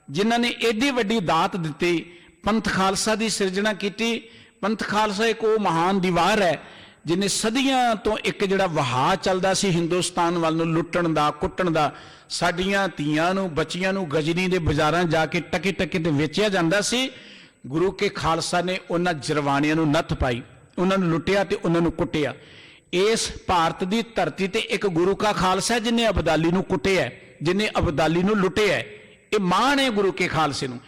ਜਿਨ੍ਹਾਂ ਨੇ ਏਡੀ ਵੱਡੀ ਦਾਤ ਦਿੱਤੀ, ਪੰਥ ਖਾਲਸਾ ਦੀ ਸਿਰਜਣਾ ਕੀਤੀ। ਪੰਥ ਖਾਲਸਾ ਇੱਕ ਉਹ ਮਹਾਨ ਦੀਵਾਰ ਹੈ ਜਿਹਨੇ ਸਦੀਆਂ ਤੋਂ ਇੱਕ ਜਿਹੜਾ ਵਹਾਅ ਚੱਲਦਾ ਸੀ ਹਿੰਦੁਸਤਾਨ ਵੱਲ ਨੂੰ ਲੁੱਟਣ ਦਾ, ਕੁੱਟਣ ਦਾ, ਸਾਡੀਆਂ ਧੀਆਂ ਨੂੰ, ਬੱਚੀਆਂ ਨੂੰ ਗਜਨੀ ਦੇ ਬਾਜ਼ਾਰਾਂ ਜਾ ਕੇ ਟਕੇ ਟਕੇ ਤੇ ਵੇਚਿਆ ਜਾਂਦਾ ਸੀ। ਗੁਰੂ ਕੇ ਖਾਲਸਾ ਨੇ ਉਹਨਾਂ ਜਰਵਾਣਿਆਂ ਨੂੰ ਨੱਥ ਪਾਈ, ਉਹਨਾਂ ਨੂੰ ਲੁੱਟਿਆ ਤੇ ਉਹਨਾਂ ਨੂੰ ਕੁੱਟਿਆ। ਇਸ ਭਾਰਤ ਦੀ ਧਰਤੀ ਤੇ ਇੱਕ ਗੁਰੂ ਕਾ ਖਾਲਸਾ ਜਿਹਨੇ ਅਬਦਾਲੀ ਨੂੰ ਕੁੱਟਿਆ, ਜਿਹਨੇ ਅਬਦਾਲੀ ਨੂੰ ਲੁੱਟਿਆ। ਇਹ ਮਾਣ ਹੈ ਗੁਰੂ ਕੇ ਖਾਲਸੇ ਨੂੰ।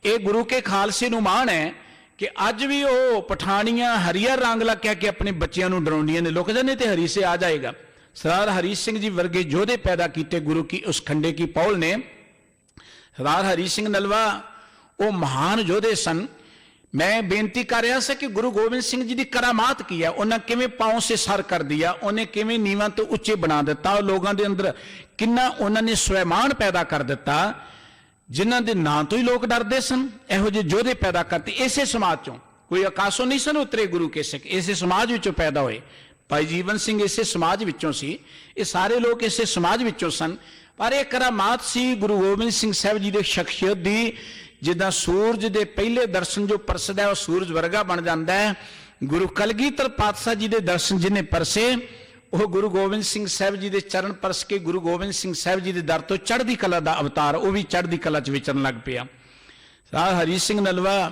ਇਹ ਗੁਰੂ ਕੇ ਖਾਲਸੇ ਨੂੰ ਮਾਣ ਹੈ ਕਿ ਅੱਜ ਵੀ ਉਹ ਪਠਾਨੀਆਂ ਹਰੀਆ ਰਾਂਗਲਾ ਕਹਿ ਕੇ ਆਪਣੇ ਬੱਚਿਆਂ ਨੂੰ ਡਰਾਉਂਦੀਆਂ ਨੇ, ਲੁਕ ਜਾਂਦੇ ਤੇ ਹਰੀ ਸੇ ਆ ਜਾਏਗਾ। ਸਰਦਾਰ ਹਰੀ ਸਿੰਘ ਜੀ ਵਰਗੇ ਯੋਧੇ ਪੈਦਾ ਕੀਤੇ ਗੁਰੂ ਕੀ ਉਸ ਖੰਡੇ ਕੀ ਪੌਲ ਨੇ। ਸਰਦਾਰ ਹਰੀ ਸਿੰਘ ਨਲਵਾ ਉਹ ਮਹਾਨ ਯੋਧੇ ਸਨ। ਮੈਂ ਬੇਨਤੀ ਕਰ ਰਿਹਾ ਸੀ ਕਿ ਗੁਰੂ ਗੋਬਿੰਦ ਸਿੰਘ ਜੀ ਦੀ ਕਰਾਮਾਤ ਕੀ ਹੈ, ਉਹਨਾਂ ਕਿਵੇਂ ਪਾਉਂ ਸੇ ਸਰ ਕਰ ਦਿਆ, ਉਹਨੇ ਕਿਵੇਂ ਨੀਵਾਂ ਤੋਂ ਉੱਚੇ ਬਣਾ ਦਿੱਤਾ। ਉਹ ਲੋਕਾਂ ਦੇ ਅੰਦਰ ਕਿੰਨਾ ਉਹਨਾਂ ਨੇ ਸਵੈਮਾਨ ਪੈਦਾ ਕਰ ਦਿੱਤਾ, ਜਿਨ੍ਹਾਂ ਦੇ ਨਾਂ ਤੋਂ ਹੀ ਲੋਕ ਡਰਦੇ ਸਨ। ਇਹੋ ਜਿਹੇ ਯੋਧੇ ਪੈਦਾ ਕਰਤੇ ਇਸੇ ਸਮਾਜ ਚੋਂ, ਕੋਈ ਆਕਾਸ਼ੋਂ ਨਹੀਂ ਸਨ ਉਤਰੇ ਗੁਰੂ ਕੇ ਸਿੱਖ, ਇਸੇ ਸਮਾਜ ਵਿੱਚੋਂ ਪੈਦਾ ਹੋਏ। ਭਾਈ ਜੀਵਨ ਸਿੰਘ ਇਸੇ ਸਮਾਜ ਵਿੱਚੋਂ ਸੀ, ਇਹ ਸਾਰੇ ਲੋਕ ਇਸੇ ਸਮਾਜ ਵਿੱਚੋਂ ਸਨ। ਪਰ ਇਹ ਕਰਾਮਾਤ ਸੀ ਗੁਰੂ ਗੋਬਿੰਦ ਸਿੰਘ ਸਾਹਿਬ ਜੀ ਦੀ ਸ਼ਖਸੀਅਤ ਦੀ। ਜਿੱਦਾਂ ਸੂਰਜ ਦੇ ਪਹਿਲੇ ਦਰਸ਼ਨ ਜੋ ਪਰਸਦਾ ਉਹ ਸੂਰਜ ਵਰਗਾ ਬਣ ਜਾਂਦਾ ਹੈ, ਗੁਰੂ ਕਲਗੀਧਰ ਪਾਤਸ਼ਾਹ ਜੀ ਦੇ ਦਰਸ਼ਨ ਜਿਹਨੇ ਪਰਸੇ ਉਹ ਗੁਰੂ ਗੋਬਿੰਦ ਸਿੰਘ ਸਾਹਿਬ ਜੀ ਦੇ ਚਰਨ ਪਰਸ ਕੇ ਗੁਰੂ ਗੋਬਿੰਦ ਸਿੰਘ ਸਾਹਿਬ ਜੀ ਦੇ ਦਰ ਤੋਂ ਚੜ੍ਹਦੀ ਕਲਾ ਦਾ ਅਵਤਾਰ, ਉਹ ਵੀ ਚੜ੍ਹਦੀ ਕਲਾ 'ਚ ਵਿਚਰਨ ਲੱਗ ਪਿਆ। ਸਰਦਾਰ ਹਰੀ ਸਿੰਘ ਨਲਵਾ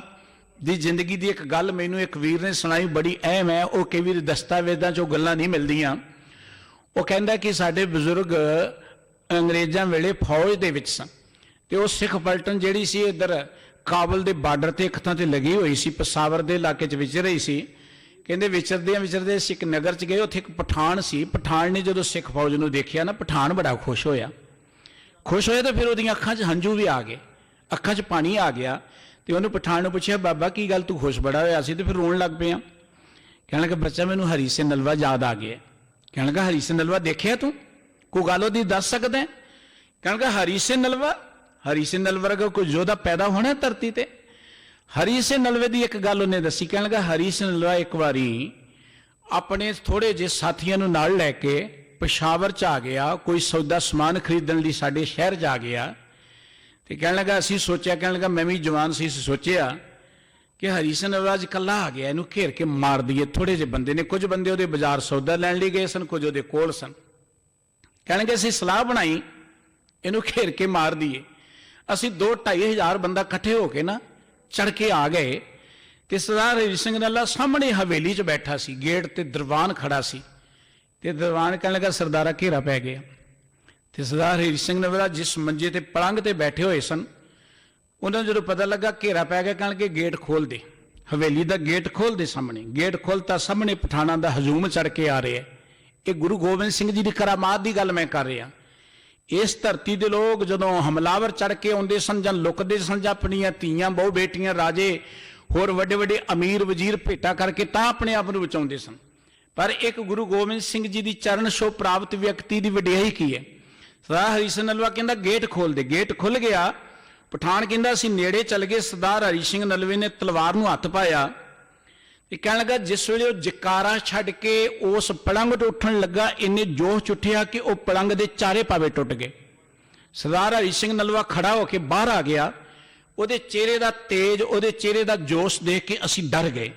ਦੀ ਜ਼ਿੰਦਗੀ ਦੀ ਇੱਕ ਗੱਲ ਮੈਨੂੰ ਇੱਕ ਵੀਰ ਨੇ ਸੁਣਾਈ, ਬੜੀ ਅਹਿਮ ਹੈ। ਉਹ ਕਈ ਵਾਰ ਦਸਤਾਵੇਜ਼ਾਂ 'ਚੋਂ ਗੱਲਾਂ ਨਹੀਂ ਮਿਲਦੀਆਂ। ਉਹ ਕਹਿੰਦਾ ਕਿ ਸਾਡੇ ਬਜ਼ੁਰਗ ਅੰਗਰੇਜ਼ਾਂ ਵੇਲੇ ਫੌਜ ਦੇ ਵਿੱਚ ਸਨ ਤੇ ਉਹ ਸਿੱਖ ਪਲਟਨ ਜਿਹੜੀ ਸੀ ਇੱਧਰ ਕਾਬਲ ਦੇ ਬਾਰਡਰ ਤੇ ਇੱਕ ਥਾਂ ਤੇ ਲੱਗੀ ਹੋਈ ਸੀ, ਪਸਾਵਰ ਦੇ ਇਲਾਕੇ 'ਚ ਵਿਚਰ ਰਹੀ ਸੀ। ਕਹਿੰਦੇ ਵਿਚਰਦੇ ਅਸੀਂ ਇੱਕ ਨਗਰ 'ਚ ਗਏ, ਉੱਥੇ ਇੱਕ ਪਠਾਨ ਸੀ। ਪਠਾਨ ਨੇ ਜਦੋਂ ਸਿੱਖ ਫੌਜ ਨੂੰ ਦੇਖਿਆ ਨਾ, ਪਠਾਨ ਬੜਾ ਖੁਸ਼ ਹੋਇਆ ਤਾਂ ਫਿਰ ਉਹਦੀਆਂ ਅੱਖਾਂ 'ਚ ਹੰਝੂ ਵੀ ਆ ਗਏ, ਅੱਖਾਂ 'ਚ ਪਾਣੀ ਆ ਗਿਆ। ਤੇ ਉਹਨੂੰ ਪਠਾਨ ਨੂੰ ਪੁੱਛਿਆ, ਬਾਬਾ ਕੀ ਗੱਲ, ਤੂੰ ਖੁਸ਼ ਬੜਾ ਹੋਇਆ ਸੀ ਤੇ ਫਿਰ ਰੋਣ ਲੱਗ ਪਿਆ? ਕਹਿਣ ਲੱਗਾ, ਬੱਚਾ ਮੈਨੂੰ ਹਰੀ ਸਿੰਘ ਨਲਵਾ ਯਾਦ ਆ ਗਿਆ। ਕਹਿਣ ਲੱਗਾ, ਹਰੀ ਸਿੰਘ ਨਲਵਾ ਦੇਖਿਆ ਤੂੰ, ਕੋਈ ਗੱਲ ਉਹਦੀ ਦੱਸ ਸਕਦਾ? ਕਹਿਣ ਲੱਗਾ, ਹਰੀ ਸਿੰਘ ਨਲਵਾ ਵਰਗਾ ਕੋਈ ਯੋਧਾ ਪੈਦਾ ਹੋਣਾ ਧਰਤੀ ਤੇ? ਹਰੀ ਸਿੰਘ ਨਲਵੇ ਦੀ ਇੱਕ ਗੱਲ ਉਹਨੇ ਦੱਸੀ। ਕਹਿਣ ਲੱਗਾ, ਹਰੀ ਸਿੰਘ ਨਲਵਾ ਇੱਕ ਵਾਰੀ ਆਪਣੇ ਥੋੜੇ ਜਿਹੇ ਸਾਥੀਆਂ ਨੂੰ ਨਾਲ ਲੈ ਕੇ ਪਸ਼ਾਵਰ 'ਚ ਆ ਗਿਆ, ਕੋਈ ਸੌਦਾ ਸਮਾਨ ਖਰੀਦਣ ਲਈ ਸਾਡੇ ਸ਼ਹਿਰ 'ਚ ਆ ਗਿਆ। ਤੇ ਕਹਿਣ ਲੱਗਾ, ਅਸੀਂ ਸੋਚਿਆ, ਕਹਿਣ ਲੱਗਾ ਮੈਂ ਵੀ ਜਵਾਨ ਸੀ, ਸੋਚਿਆ ਕਿ ਹਰੀ ਸਿੰਘ ਨਲਵਾ ਅੱਜ ਇਕੱਲਾ ਆ ਗਿਆ, ਇਹਨੂੰ ਘੇਰ ਕੇ ਮਾਰ ਦਈਏ। ਥੋੜੇ ਜਿਹੇ ਬੰਦੇ ਨੇ, ਕੁਝ ਬੰਦੇ ਉਹਦੇ ਬਾਜ਼ਾਰ ਸੌਦਾ ਲੈਣ ਲਈ ਗਏ ਸਨ, ਕੁਝ ਉਹਦੇ ਕੋਲ ਸਨ। ਕਹਿਣ ਲੱਗੇ, ਅਸੀਂ ਸਲਾਹ ਬਣਾਈ ਇਹਨੂੰ ਘੇਰ ਕੇ ਮਾਰ ਦਈਏ। ਅਸੀਂ 2-2.5 ਹਜ਼ਾਰ ਬੰਦਾ ਇਕੱਠੇ ਹੋ ਕੇ ਨਾ ਚੜ ਕੇ ਆ ਗਏ ਤੇ ਸਰਦਾਰ ਹਰੀ ਸਿੰਘ ਨਲਵਾ ਸਾਹਮਣੇ ਹਵੇਲੀ 'ਚ ਬੈਠਾ ਸੀ, ਗੇਟ ਤੇ ਦਰਬਾਨ ਖੜਾ ਸੀ। ਤੇ ਦਰਬਾਨ ਕਹਿਣ ਲੱਗਾ, ਸਰਦਾਰਾ ਘੇਰਾ ਪੈ ਗਿਆ। ਤੇ ਸਰਦਾਰ ਹਰੀ ਸਿੰਘ ਨਲਵਾ ਜਿਸ ਮੰਜੇ ਤੇ ਪਲੰਘ ਤੇ ਬੈਠੇ ਹੋਏ ਸਨ, ਉਹਨਾਂ ਨੂੰ ਜਦੋਂ ਪਤਾ ਲੱਗਾ ਘੇਰਾ ਪੈ ਗਿਆ, ਕਹਿਣ ਲੱਗੇ ਗੇਟ ਖੋਲ ਦੇ, ਹਵੇਲੀ ਦਾ ਗੇਟ ਖੋਲ ਦੇ। ਸਾਹਮਣੇ ਗੇਟ ਖੋਲਤਾ, ਸਾਹਮਣੇ ਪਠਾਨਾਂ ਦਾ ਹਜੂਮ ਚੜ ਕੇ ਆ ਰਿਹਾ। ਇਹ ਗੁਰੂ ਗੋਬਿੰਦ ਸਿੰਘ ਜੀ ਦੀ ਕਰਾਮਾਤ ਦੀ ਗੱਲ ਮੈਂ ਕਰ ਰਿਹਾ। ਇਸ ਧਰਤੀ ਦੇ ਲੋਕ ਜਦੋਂ ਹਮਲਾਵਰ ਚੜ ਕੇ ਆਉਂਦੇ ਸਨ ਜਾਂ ਲੁਕਦੇ ਸਨ ਜਾਂ ਆਪਣੀਆਂ ਧੀਆਂ, ਬਹੁ ਬੇਟੀਆਂ, ਰਾਜੇ, ਹੋਰ ਵੱਡੇ ਵੱਡੇ ਅਮੀਰ ਵਜ਼ੀਰ ਭੇਟਾ ਕਰਕੇ ਤਾਂ ਆਪਣੇ ਆਪ ਨੂੰ ਬਚਾਉਂਦੇ ਸਨ। ਪਰ ਇੱਕ ਗੁਰੂ ਗੋਬਿੰਦ ਸਿੰਘ ਜੀ ਦੀ ਚਰਨ ਛੋਹ ਪ੍ਰਾਪਤ ਵਿਅਕਤੀ ਦੀ ਵਡਿਆਈ ਕੀ ਹੈ? ਸਰਦਾਰ ਹਰੀ ਸਿੰਘ ਨਲਵਾ ਕਹਿੰਦਾ ਗੇਟ ਖੋਲ ਦੇ। ਗੇਟ ਖੁੱਲ ਗਿਆ। ਪਠਾਨ ਕਹਿੰਦਾ ਅਸੀਂ ਨੇੜੇ ਚੱਲ ਗਏ। ਸਰਦਾਰ ਹਰੀ ਸਿੰਘ ਨਲਵੇ ਨੇ ਤਲਵਾਰ ਨੂੰ ਹੱਥ ਪਾਇਆ ਤੇ ਕਹਿਣ ਲੱਗਾ, ਜਿਸ ਵੇਲੇ ਉਹ ਜਕਾਰਾ ਛੱਡ ਕੇ ਉਸ ਪਲੰਘ ਤੋਂ ਉੱਠਣ ਲੱਗਾ, ਇੰਨੇ ਜੋਸ਼ 'ਚ ਉੱਠਿਆ ਕਿ ਉਹ ਪਲੰਘ ਦੇ ਚਾਰੇ ਪਾਵੇ ਟੁੱਟ ਗਏ। ਸਰਦਾਰ ਹਰੀ ਸਿੰਘ ਨਲਵਾ ਖੜਾ ਹੋ ਕੇ ਬਾਹਰ ਆ ਗਿਆ। ਉਹਦੇ ਚਿਹਰੇ ਦਾ ਤੇਜ, ਉਹਦੇ ਚਿਹਰੇ ਦਾ ਜੋਸ਼ ਦੇਖ ਕੇ ਅਸੀਂ ਡਰ ਗਏ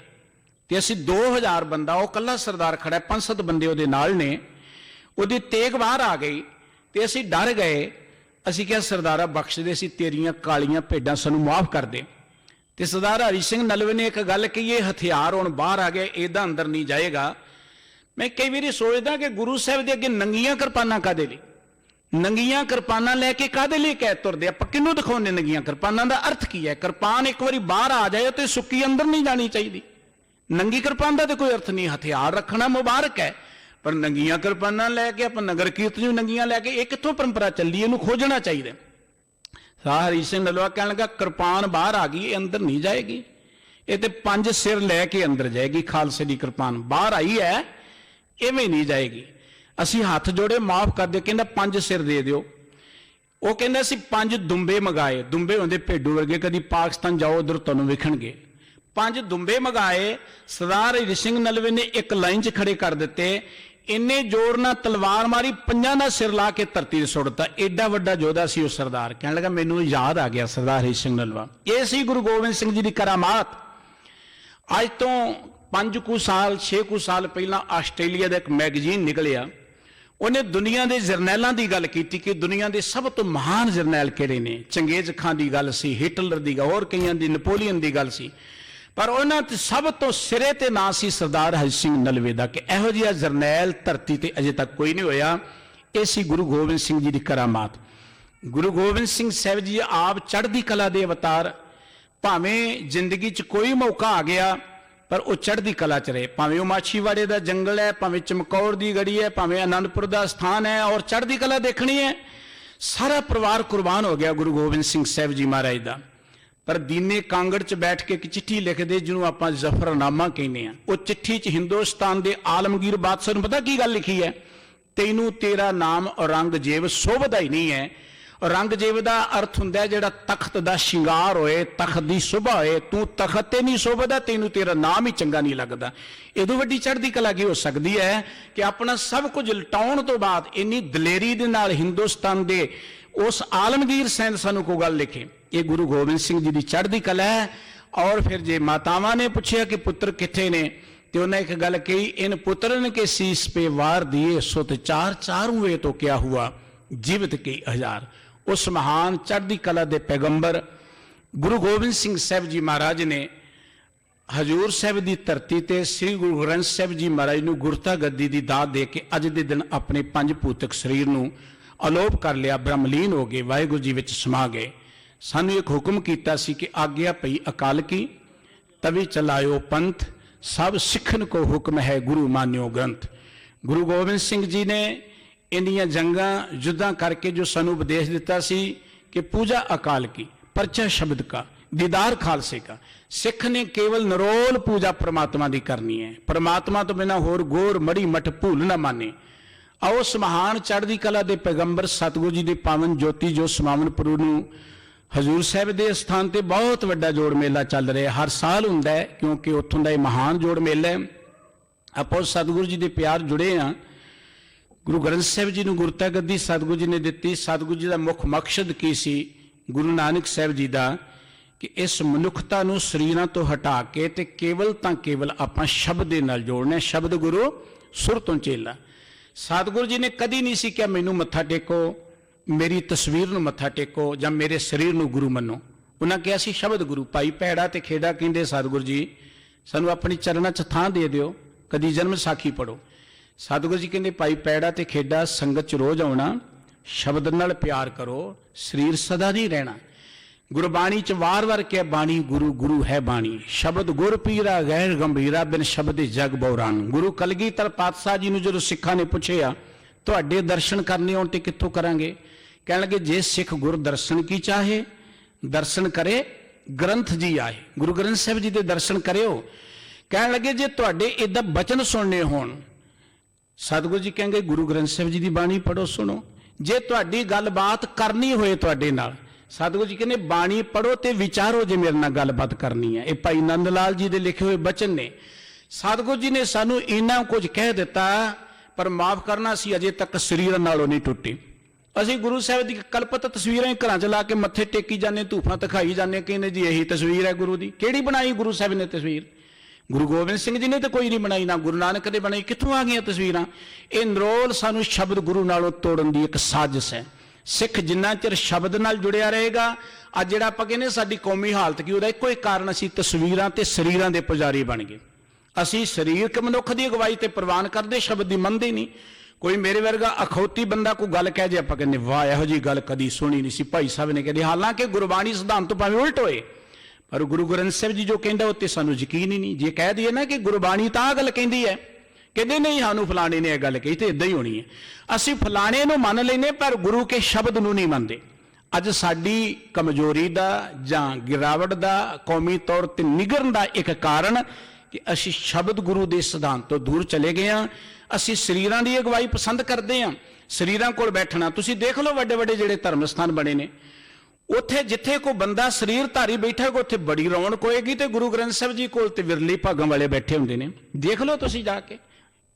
ਤੇ ਅਸੀਂ 2000 ਬੰਦਾ, ਉਹ ਕੱਲਾ ਸਰਦਾਰ ਖੜਾ, 5-7 ਬੰਦੇ ਉਹਦੇ ਨਾਲ ਨੇ, ਉਹਦੀ ਤੇਗ ਬਾਹਰ ਆ ਗਈ ਤੇ ਅਸੀਂ ਡਰ ਗਏ। ਅਸੀਂ ਕਿਹਾ, ਸਰਦਾਰਾ ਬਖਸ਼ ਦੇ, ਅਸੀਂ ਤੇਰੀਆਂ ਕਾਲੀਆਂ ਭੇਡਾਂ ਸਾਨੂੰ ਮਾਫ ਕਰ ਦੇ। ਤੇ ਸਰਦਾਰ ਹਰੀ ਸਿੰਘ ਨਲਵੇ ਨੇ ਇੱਕ ਗੱਲ ਕਹੀ, ਇਹ ਹਥਿਆਰ ਹੁਣ ਬਾਹਰ ਆ ਗਿਆ, ਇਹਦਾ ਅੰਦਰ ਨਹੀਂ ਜਾਏਗਾ। ਮੈਂ ਕਈ ਵਾਰੀ ਸੋਚਦਾ ਕਿ ਗੁਰੂ ਸਾਹਿਬ ਦੇ ਅੱਗੇ ਨੰਗੀਆਂ ਕਿਰਪਾਨਾਂ ਕਾਹਦੇ ਲਈ? ਨੰਗੀਆਂ ਕਿਰਪਾਨਾਂ ਲੈ ਕੇ ਕਾਹਦੇ ਲਈ ਕਹਿ ਤੁਰਦੇ? ਆਪਾਂ ਕਿਹਨੂੰ ਦਿਖਾਉਂਦੇ ਨੰਗੀਆਂ ਕਿਰਪਾਨਾਂ? ਦਾ ਅਰਥ ਕੀ ਹੈ? ਕਿਰਪਾਨ ਇੱਕ ਵਾਰੀ ਬਾਹਰ ਆ ਜਾਏ ਤੇ ਸੁੱਕੀ ਅੰਦਰ ਨਹੀਂ ਜਾਣੀ ਚਾਹੀਦੀ। ਨੰਗੀ ਕਿਰਪਾਨ ਦਾ ਤੇ ਕੋਈ ਅਰਥ ਨਹੀਂ। ਹਥਿਆਰ ਰੱਖਣਾ ਮੁਬਾਰਕ ਹੈ, ਪਰ ਨੰਗੀਆਂ ਕਿਰਪਾਨਾਂ ਲੈ ਕੇ ਆਪਾਂ ਨਗਰ ਕੀਰਤਨ ਨੂੰ ਨੰਗੀਆਂ ਲੈ ਕੇ, ਇਹ ਕਿੱਥੋਂ ਪਰੰਪਰਾ ਚੱਲੀ? ਇਹਨੂੰ ਖੋਜਣਾ ਚਾਹੀਦਾ। ਸਰਦਾਰ ਹਰੀ ਸਿੰਘ ਨਲਵਾ ਕਹਿਣ ਲੱਗਾ, ਕਿਰਪਾਨ ਬਾਹਰ ਆ ਗਈ, ਇਹ ਅੰਦਰ ਨਹੀਂ ਜਾਏਗੀ, ਇਹ ਤੇ 5 ਸਿਰ ਲੈ ਕੇ ਅੰਦਰ ਜਾਏਗੀ। ਖਾਲਸੇ ਦੀ ਕਿਰਪਾਨ ਬਾਹਰ ਆਈ ਹੈ, ਇਵੇਂ ਨਹੀਂ ਜਾਏਗੀ। ਅਸੀਂ ਹੱਥ ਜੋੜੇ, ਮਾਫ ਕਰ ਦਿਓ। ਕਹਿੰਦਾ 5 ਸਿਰ ਦੇ ਦਿਓ। ਉਹ ਕਹਿੰਦਾ ਅਸੀਂ 5 ਦੁੰਬੇ ਮੰਗਾਏ। ਦੁੰਬੇ ਹੁੰਦੇ ਭੇਡੂ ਵਰਗੇ, ਕਦੀ ਪਾਕਿਸਤਾਨ ਜਾਓ ਉਧਰ ਤੁਹਾਨੂੰ ਵਿਖਣਗੇ। 5 ਦੁੰਬੇ ਮੰਗਾਏ। ਸਰਦਾਰ ਹਰੀ ਸਿੰਘ ਨਲਵੇ ਨੇ ਇੱਕ ਲਾਈਨ 'ਚ ਖੜੇ ਕਰ ਦਿੱਤੇ। ਇੰਨੇ ਜ਼ੋਰ ਨਾਲ ਤਲਵਾਰ ਮਾਰੀ, 5 ਦਾ ਸਿਰ ਲਾ ਕੇ ਧਰਤੀ 'ਤੇ ਸੁੱਟਤਾ। ਐਡਾ ਵੱਡਾ ਯੋਧਾ ਸੀ ਉਹ ਸਰਦਾਰ। ਕਹਿਣ ਲੱਗਾ, ਮੈਨੂੰ ਯਾਦ ਆ ਗਿਆ ਸਰਦਾਰ ਹਰੀ ਸਿੰਘ ਨਲਵਾ। ਇਹ ਸੀ ਗੁਰੂ ਗੋਬਿੰਦ ਸਿੰਘ ਜੀ ਦੀ ਕਰਾਮਾਤ। ਅੱਜ ਤੋਂ 6 ਸਾਲ ਪਹਿਲਾਂ ਆਸਟ੍ਰੇਲੀਆ ਦਾ ਇੱਕ ਮੈਗਜ਼ੀਨ ਨਿਕਲਿਆ। ਉਹਨੇ ਦੁਨੀਆ ਦੇ ਜਰਨੈਲਾਂ ਦੀ ਗੱਲ ਕੀਤੀ ਕਿ ਦੁਨੀਆ ਦੇ ਸਭ ਤੋਂ ਮਹਾਨ ਜਰਨੈਲ ਕਿਹੜੇ ਨੇ। ਚੰਗੇਜ਼ ਖਾਨ ਦੀ ਗੱਲ ਸੀ, ਹਿਟਲਰ ਦੀ, ਹੋਰ ਕਈਆਂ ਦੀ, ਨੈਪੋਲੀਅਨ ਦੀ ਗੱਲ ਸੀ, ਪਰ ਉਹਨਾਂ ਤੇ ਸਭ ਤੋਂ ਸਿਰੇ ਤੇ ਨਾਂ ਸੀ ਸਰਦਾਰ ਹਰੀ ਸਿੰਘ ਨਲਵੇ ਦਾ, ਕਿ ਇਹੋ ਜਿਹਾ ਜਰਨੈਲ ਧਰਤੀ ਤੇ ਅਜੇ ਤੱਕ ਕੋਈ ਨਹੀਂ ਹੋਇਆ। ਇਹ ਸੀ ਗੁਰੂ ਗੋਬਿੰਦ ਸਿੰਘ ਜੀ ਦੀ ਕਰਾਮਾਤ। ਗੁਰੂ ਗੋਬਿੰਦ ਸਿੰਘ ਸਾਹਿਬ ਜੀ ਆਪ ਚੜ੍ਹਦੀ ਕਲਾ ਦੇ ਅਵਤਾਰ। ਭਾਵੇਂ ਜ਼ਿੰਦਗੀ 'ਚ ਕੋਈ ਮੌਕਾ ਆ ਗਿਆ, ਪਰ ਉਹ ਚੜ੍ਹਦੀ ਕਲਾ 'ਚ ਰਹੇ। ਭਾਵੇਂ ਉਹ ਮਾਛੀਵਾੜੇ ਦਾ ਜੰਗਲ ਹੈ, ਭਾਵੇਂ ਚਮਕੌਰ ਦੀ ਗੜੀ ਹੈ, ਭਾਵੇਂ ਆਨੰਦਪੁਰ ਦਾ ਸਥਾਨ ਹੈ, ਔਰ ਚੜ੍ਹਦੀ ਕਲਾ ਦੇਖਣੀ ਹੈ। ਸਾਰਾ ਪਰਿਵਾਰ ਕੁਰਬਾਨ ਹੋ ਗਿਆ ਗੁਰੂ ਗੋਬਿੰਦ ਸਿੰਘ ਸਾਹਿਬ ਜੀ ਮਹਾਰਾਜ ਦਾ। ਪਰ ਦੀਨੇ ਕਾਂਗੜ 'ਚ ਬੈਠ ਕੇ ਇੱਕ ਚਿੱਠੀ ਲਿਖਦੇ, ਜਿਹਨੂੰ ਆਪਾਂ ਜ਼ਫਰਨਾਮਾ ਕਹਿੰਦੇ ਆ। ਉਹ ਚਿੱਠੀ 'ਚ ਹਿੰਦੁਸਤਾਨ ਦੇ ਆਲਮਗੀਰ ਬਾਦਸ਼ਾਹ ਨੂੰ ਪਤਾ ਕੀ ਗੱਲ ਲਿਖੀ ਹੈ? ਤੈਨੂੰ ਤੇਰਾ ਨਾਮ ਔਰੰਗਜ਼ੇਬ ਸੋਭਦਾ ਹੀ ਨਹੀਂ ਹੈ। ਔਰੰਗਜ਼ੇਬ ਦਾ ਅਰਥ ਹੁੰਦਾ ਜਿਹੜਾ ਤਖਤ ਦਾ ਸ਼ਿੰਗਾਰ ਹੋਏ, ਤਖਤ ਦੀ ਸ਼ੋਭਾ ਹੋਏ। ਤੂੰ ਤਖਤ ਤੇ ਨਹੀਂ ਸ਼ੋਭਦਾ, ਤੈਨੂੰ ਤੇਰਾ ਨਾਮ ਹੀ ਚੰਗਾ ਨਹੀਂ ਲੱਗਦਾ। ਇਹਦੋਂ ਵੱਡੀ ਚੜ੍ਹਦੀ ਕਲਾ ਕੀ ਹੋ ਸਕਦੀ ਹੈ ਕਿ ਆਪਣਾ ਸਭ ਕੁਝ ਲਟਾਉਣ ਤੋਂ ਬਾਅਦ ਇੰਨੀ ਦਲੇਰੀ ਦੇ ਨਾਲ ਹਿੰਦੁਸਤਾਨ ਦੇ ਉਸ ਆਲਮਗੀਰ ਸੈਨ ਸਾਨੂੰ ਕੋਈ ਗੱਲ ਲਿਖੇ। ਇਹ ਗੁਰੂ ਗੋਬਿੰਦ ਸਿੰਘ ਜੀ ਦੀ ਚੜ੍ਹਦੀ ਕਲਾ ਹੈ। ਔਰ ਫਿਰ ਜੇ ਮਾਤਾਵਾਂ ਨੇ ਪੁੱਛਿਆ ਕਿ ਪੁੱਤਰ ਕਿੱਥੇ ਨੇ, ਤੇ ਉਹਨਾਂ ਇੱਕ ਗੱਲ ਕਹੀ, ਇਨ ਪੁੱਤਰਨ ਕੇ ਸੀਸ पे वार दिए सुत चार चारों वे तो क्या हुआ जीवित कई हजार। उस महान चढ़दी कला दे पैगंबर गुरु गोबिंद सिंह साहब जी महाराज ने हजूर साहब की धरती ते श्री गुरु ग्रंथ साहब जी महाराज नूं गुरता गद्दी की दात दे के अज दे दिन अपने पंज भूतक शरीर नूं अलोप कर लिया, ब्रह्मलीन हो गए, वाहिगुरू जी विच समा गए। सानू एक हुक्म कीता सी कि आग्या पई अकाल की तभी चलायो पंथ, सब सिखन को हुक्म है गुरु मान्यो ग्रंथ। गुरु गोबिंद सिंह जी ने इन्नियां जंगां युद्धां करके जो सानू उपदेश दिता सी कि पूजा अकाल की, परचा शब्द का, दीदार खालसे का। सिख ने केवल निरोल पूजा परमात्मा की करनी है, परमात्मा तो बिना होर गोर मड़ी मठ भूल ना माने। आओ उस महान चढ़दी कला दे पैगंबर सतगुरु जी की पावन ज्योति जो समावनपुर नूं हजूर साहब के स्थान पर बहुत वड्डा जोड़ मेला चल रहा है, हर साल हुंदा है, क्योंकि उत्थों का महान जोड़ मेला है। आपो सतगुरु जी के प्यार जुड़े हाँ। गुरु ग्रंथ साहब जी नूं गुरता गद्दी सतगुरु जी ने दिती। सतगुरु जी का मुख मकसद की सी गुरु नानक साहब जी का कि इस मनुखता नूं शरीरां तो हटा के ते केवल तां केवल आपां शब्द दे नाल जोड़ना। शब्द गुरु सुर तो चेला। सतगुरु जी ने कदी नहीं सी क्या मैनूं मत्था टेको, मेरी तस्वीर नूं मत्था टेको जां मेरे शरीर नूं गुरु मनो। उन्हें कहा सी शब्द गुरु। भाई पैड़ा ते खेड़ा कहंदे सतगुरु जी सानू अपनी चरणों च थां दे दिओ, कदी जन्म साखी पढ़ो। सतगुरु जी कहंदे भाई पैड़ा ते खेड़ा संगत च रोज आउणा, शब्द नाल प्यार करो, शरीर सदा नहीं रहना। गुरबाणी च वार वार क्या बाणी गुरु गुरु है बाणी, शब्द गुर पीरा गैर गंभीरा बिन शब्द जग बौरान। गुरु कलगीधर पातशाह जी नूं जदों सिखां ने पुछिया तुहाडे दर्शन करने होण ते कित्थों करांगे, कहण लगे जे सिख गुर दर्शन की चाहे दर्शन करे ग्रंथ जी आए। गुरु ग्रंथ साहब जी के दर्शन करियो। कहण लगे जे तुहाडे इदा बचन सुनने होण, सतगुरु जी कहेंगे गुरु ग्रंथ साहब जी की बाणी पढ़ो सुनो। जे तुहाडी गलबात करनी होए तुहाडे नाल, सतगुरु जी कहने बाणी पढ़ो ते विचारो जे मेरे नाल गलबात करनी है। ये भाई नंद लाल जी के लिखे हुए बचन ने। सतगुरु जी ने सानू इन्ना कुछ कह दिता, पर माफ करना सी अजे तक शरीर नालों नहीं टुटे। असी गुरु साहब की कल्पत तस्वीरें घर च ला के मत्थे टेकी जाने, धूफां दिखाई जाने, कहने जी यही तस्वीर है गुरु की। केड़ी बनाई गुरु साहब ने तस्वीर? गुरु गोबिंद सिंह जी ने तो कोई नहीं बनाई, ना गुरु नानक ने बनाई। कित्थों आ गई तस्वीरां? ये नरोल सानू शब्द गुरु नालों तोड़न की एक साजिश है। सिख जिन्ना चिर शब्द नाल जुड़िया रहेगा, अज जिहड़ा आपां कहने साडी कौमी हालत की, उहदा इक्को ही कारण असीं तस्वीरां ते शरीरां दे पुजारी बन गए। असीं शरीरक मनुख की अगवाई ते प्रवान करदे, शब्द की मनदे नहीं। कोई मेरे वर्गा अखौती बंदा कोई गल कह जाए, आपां कहने वाह इहो जी गल कदी सुनी नहीं सी, भाई साहब ने कहते। हालांकि गुरबाणी सिद्धांत तो भावें उल्ट होए, पर गुरु ग्रंथ साहब जी जो कहंदा उत्ते सानू यकीन ही नहीं। जे कह दिए ना कि गुरबाणी तां गल कहंदी है, कहते नहीं सानू फलाने ने यह गल कही तो इदां ही होनी है। असीं फलाने नूं मन लैने पर गुरु के शब्द नूं नहीं मनदे। अज साडी कमजोरी दा जां गिरावट दा कौमी तौर ते निगरन दा एक कारण कि असीं शब्द गुरु के सिद्धांत तो दूर चले गए हाँ। असीं शरीरां दी अगवाई पसंद करते हैं, शरीरां कोल बैठना। तुसीं देख लो वड्डे वड्डे जिहड़े धर्म स्थान बने ने, उत्थे जिथे कोई बंदा शरीर धारी बैठा होगा उत्थे बड़ी रौनक होएगी, तो गुरु ग्रंथ साहब जी कोल ते विरली भागां वाले बैठे हुंदे ने। देख लो तुसीं जाके।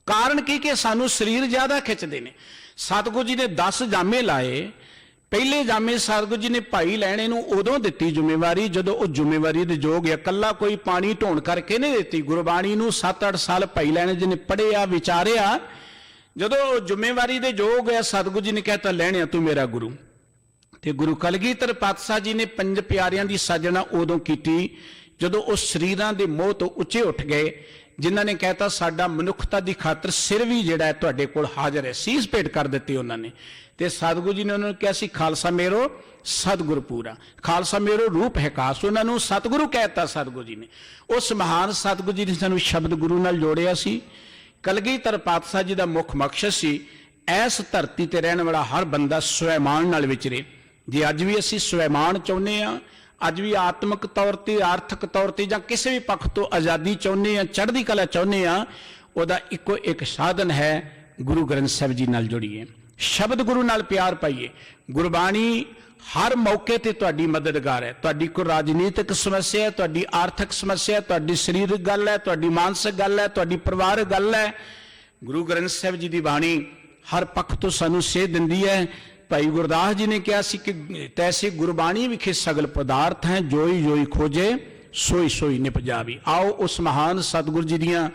कारण की कि सानू शरीर ज्यादा खिंचते हैं। सतगुरु जी ने 10 जामे लाए। पहले जामे सतगुरु जी ने भाई लैणे नूं उदों दित्ती जिम्मेवारी जदों वो जिम्मेवारी दे जोग है। कल्ला कोई पानी ढोण करके नहीं दित्ती। गुरबाणी नूं 7-8 साल भाई लैणे जी ने पढ़िया विचारिया, जदों जिम्मेवारी दे जोग है सतगुरु जी ने कहता लैणे तू मेरा गुरु। ते गुरु कलगीधर पातशाह जी ने 5 प्यारियां दी साजना उदों कीती जदों उस शरीरां दे मोह तो उच्चे उठ गए, जिन्होंने कहता साडा मनुखता की खातर सिर भी जिहड़ा है तुहाडे कोल हाजिर है। सीस भेंट कर दित्ती उन्होंने। ते सतगुरु जी ने उन्होंने कहा सी खालसा मेरो सतगुरु पूरा, खालसा मेरो रूप है खास। उन्होंने सतगुरु कहता सतगुरु जी ने। उस महान सतगुरु जी ने सानू शब्द गुरु नाल जोड़िया सी। कलगीधर पातशाह जी का मुख मकसद सी इस धरती ते रहने वाला हर बंदा स्वैमान नाल विचरे। जे अज भी असीं स्वैमान चाहुंदे हां, अज भी आत्मक तौर पर आर्थिक तौर पर जां किसी भी पक्ष तो आज़ादी चाहुंदे हां, चढ़दी कला चाहुंदे हां, उहदा इक्को एक साधन है गुरु ग्रंथ साहब जी नाल जुड़िए, शब्द गुरु नाल प्यार पाइए। गुरबाणी हर मौके ते तुहाडी मददगार है। तुहाडी कोई राजनीतिक समस्या है, तुहाडी आर्थिक समस्या है, तुहाडी शरीरक गल है, तुहाडी मानसिक गल है, तुहाडी परिवारक गल है, गुरु ग्रंथ साहब जी की बाणी हर पक्ष तो सानू सेध दिंदी है। भाई गुरदास जी ने कहा सी कि तैसे गुरबाणी विखे सगल पदार्थ हैं, जोई जोई खोजे सोई सोई निप जावी। आओ उस महान सतगुरु जी दियां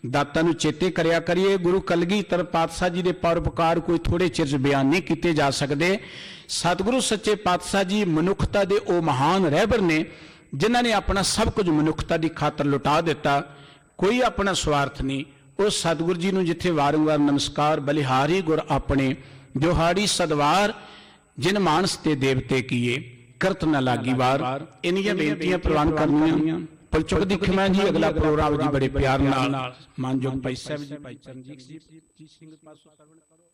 ਦਾਤਾਂ ਨੂੰ ਚੇਤੇ ਕਰਿਆ ਕਰੀਏ। ਗੁਰੂ ਕਲਗੀਧਰ ਪਾਤਸ਼ਾਹ ਜੀ ਦੇ ਪਰਉਪਕਾਰ ਕੋਈ ਥੋੜੇ ਚਿਰ 'ਚ ਬਿਆਨ ਨਹੀਂ ਕੀਤੇ ਜਾ ਸਕਦੇ। ਸਤਿਗੁਰੂ ਸੱਚੇ ਪਾਤਸ਼ਾਹ ਜੀ ਮਨੁੱਖਤਾ ਦੇ ਉਹ ਮਹਾਨ ਰਹਿਬਰ ਨੇ ਜਿਨ੍ਹਾਂ ਨੇ ਆਪਣਾ ਸਭ ਕੁਝ ਮਨੁੱਖਤਾ ਦੀ ਖਾਤਰ ਲੁਟਾ ਦਿੱਤਾ। ਕੋਈ ਆਪਣਾ ਸਵਾਰਥ ਨਹੀਂ। ਉਹ ਸਤਿਗੁਰੂ ਜੀ ਨੂੰ ਜਿੱਥੇ ਵਾਰੰਵਾਰ ਨਮਸਕਾਰ, ਬਲਿਹਾਰੀ ਗੁਰ ਆਪਣੇ ਜੋਹਾੜੀ ਸਦਵਾਰ, ਜਿਨ ਮਾਨਸ ਤੇ ਦੇਵਤੇ ਕੀਏ ਕਰਤ ਨਾ ਲਾਗੀ ਵਾਰ। ਇੰਨੀਆਂ ਬੇਨਤੀਆਂ ਪ੍ਰਵਾਨ ਕਰਨੀਆਂ। ਪਲਚੁਕ ਦੀ ਖਿਮਾ ਜੀ। ਅਗਲਾ ਪ੍ਰੋਗਰਾਮ ਜੀ ਬੜੇ ਪਿਆਰ ਨਾਲ ਮਾਨਯੋਗ ਭਾਈ ਸਾਹਿਬ ਜੀ, ਭਾਈ ਚਰਨਜੀਤ ਸਿੰਘ ਪਾਸੋਂ ਸਰਵਣ ਕਰੋ।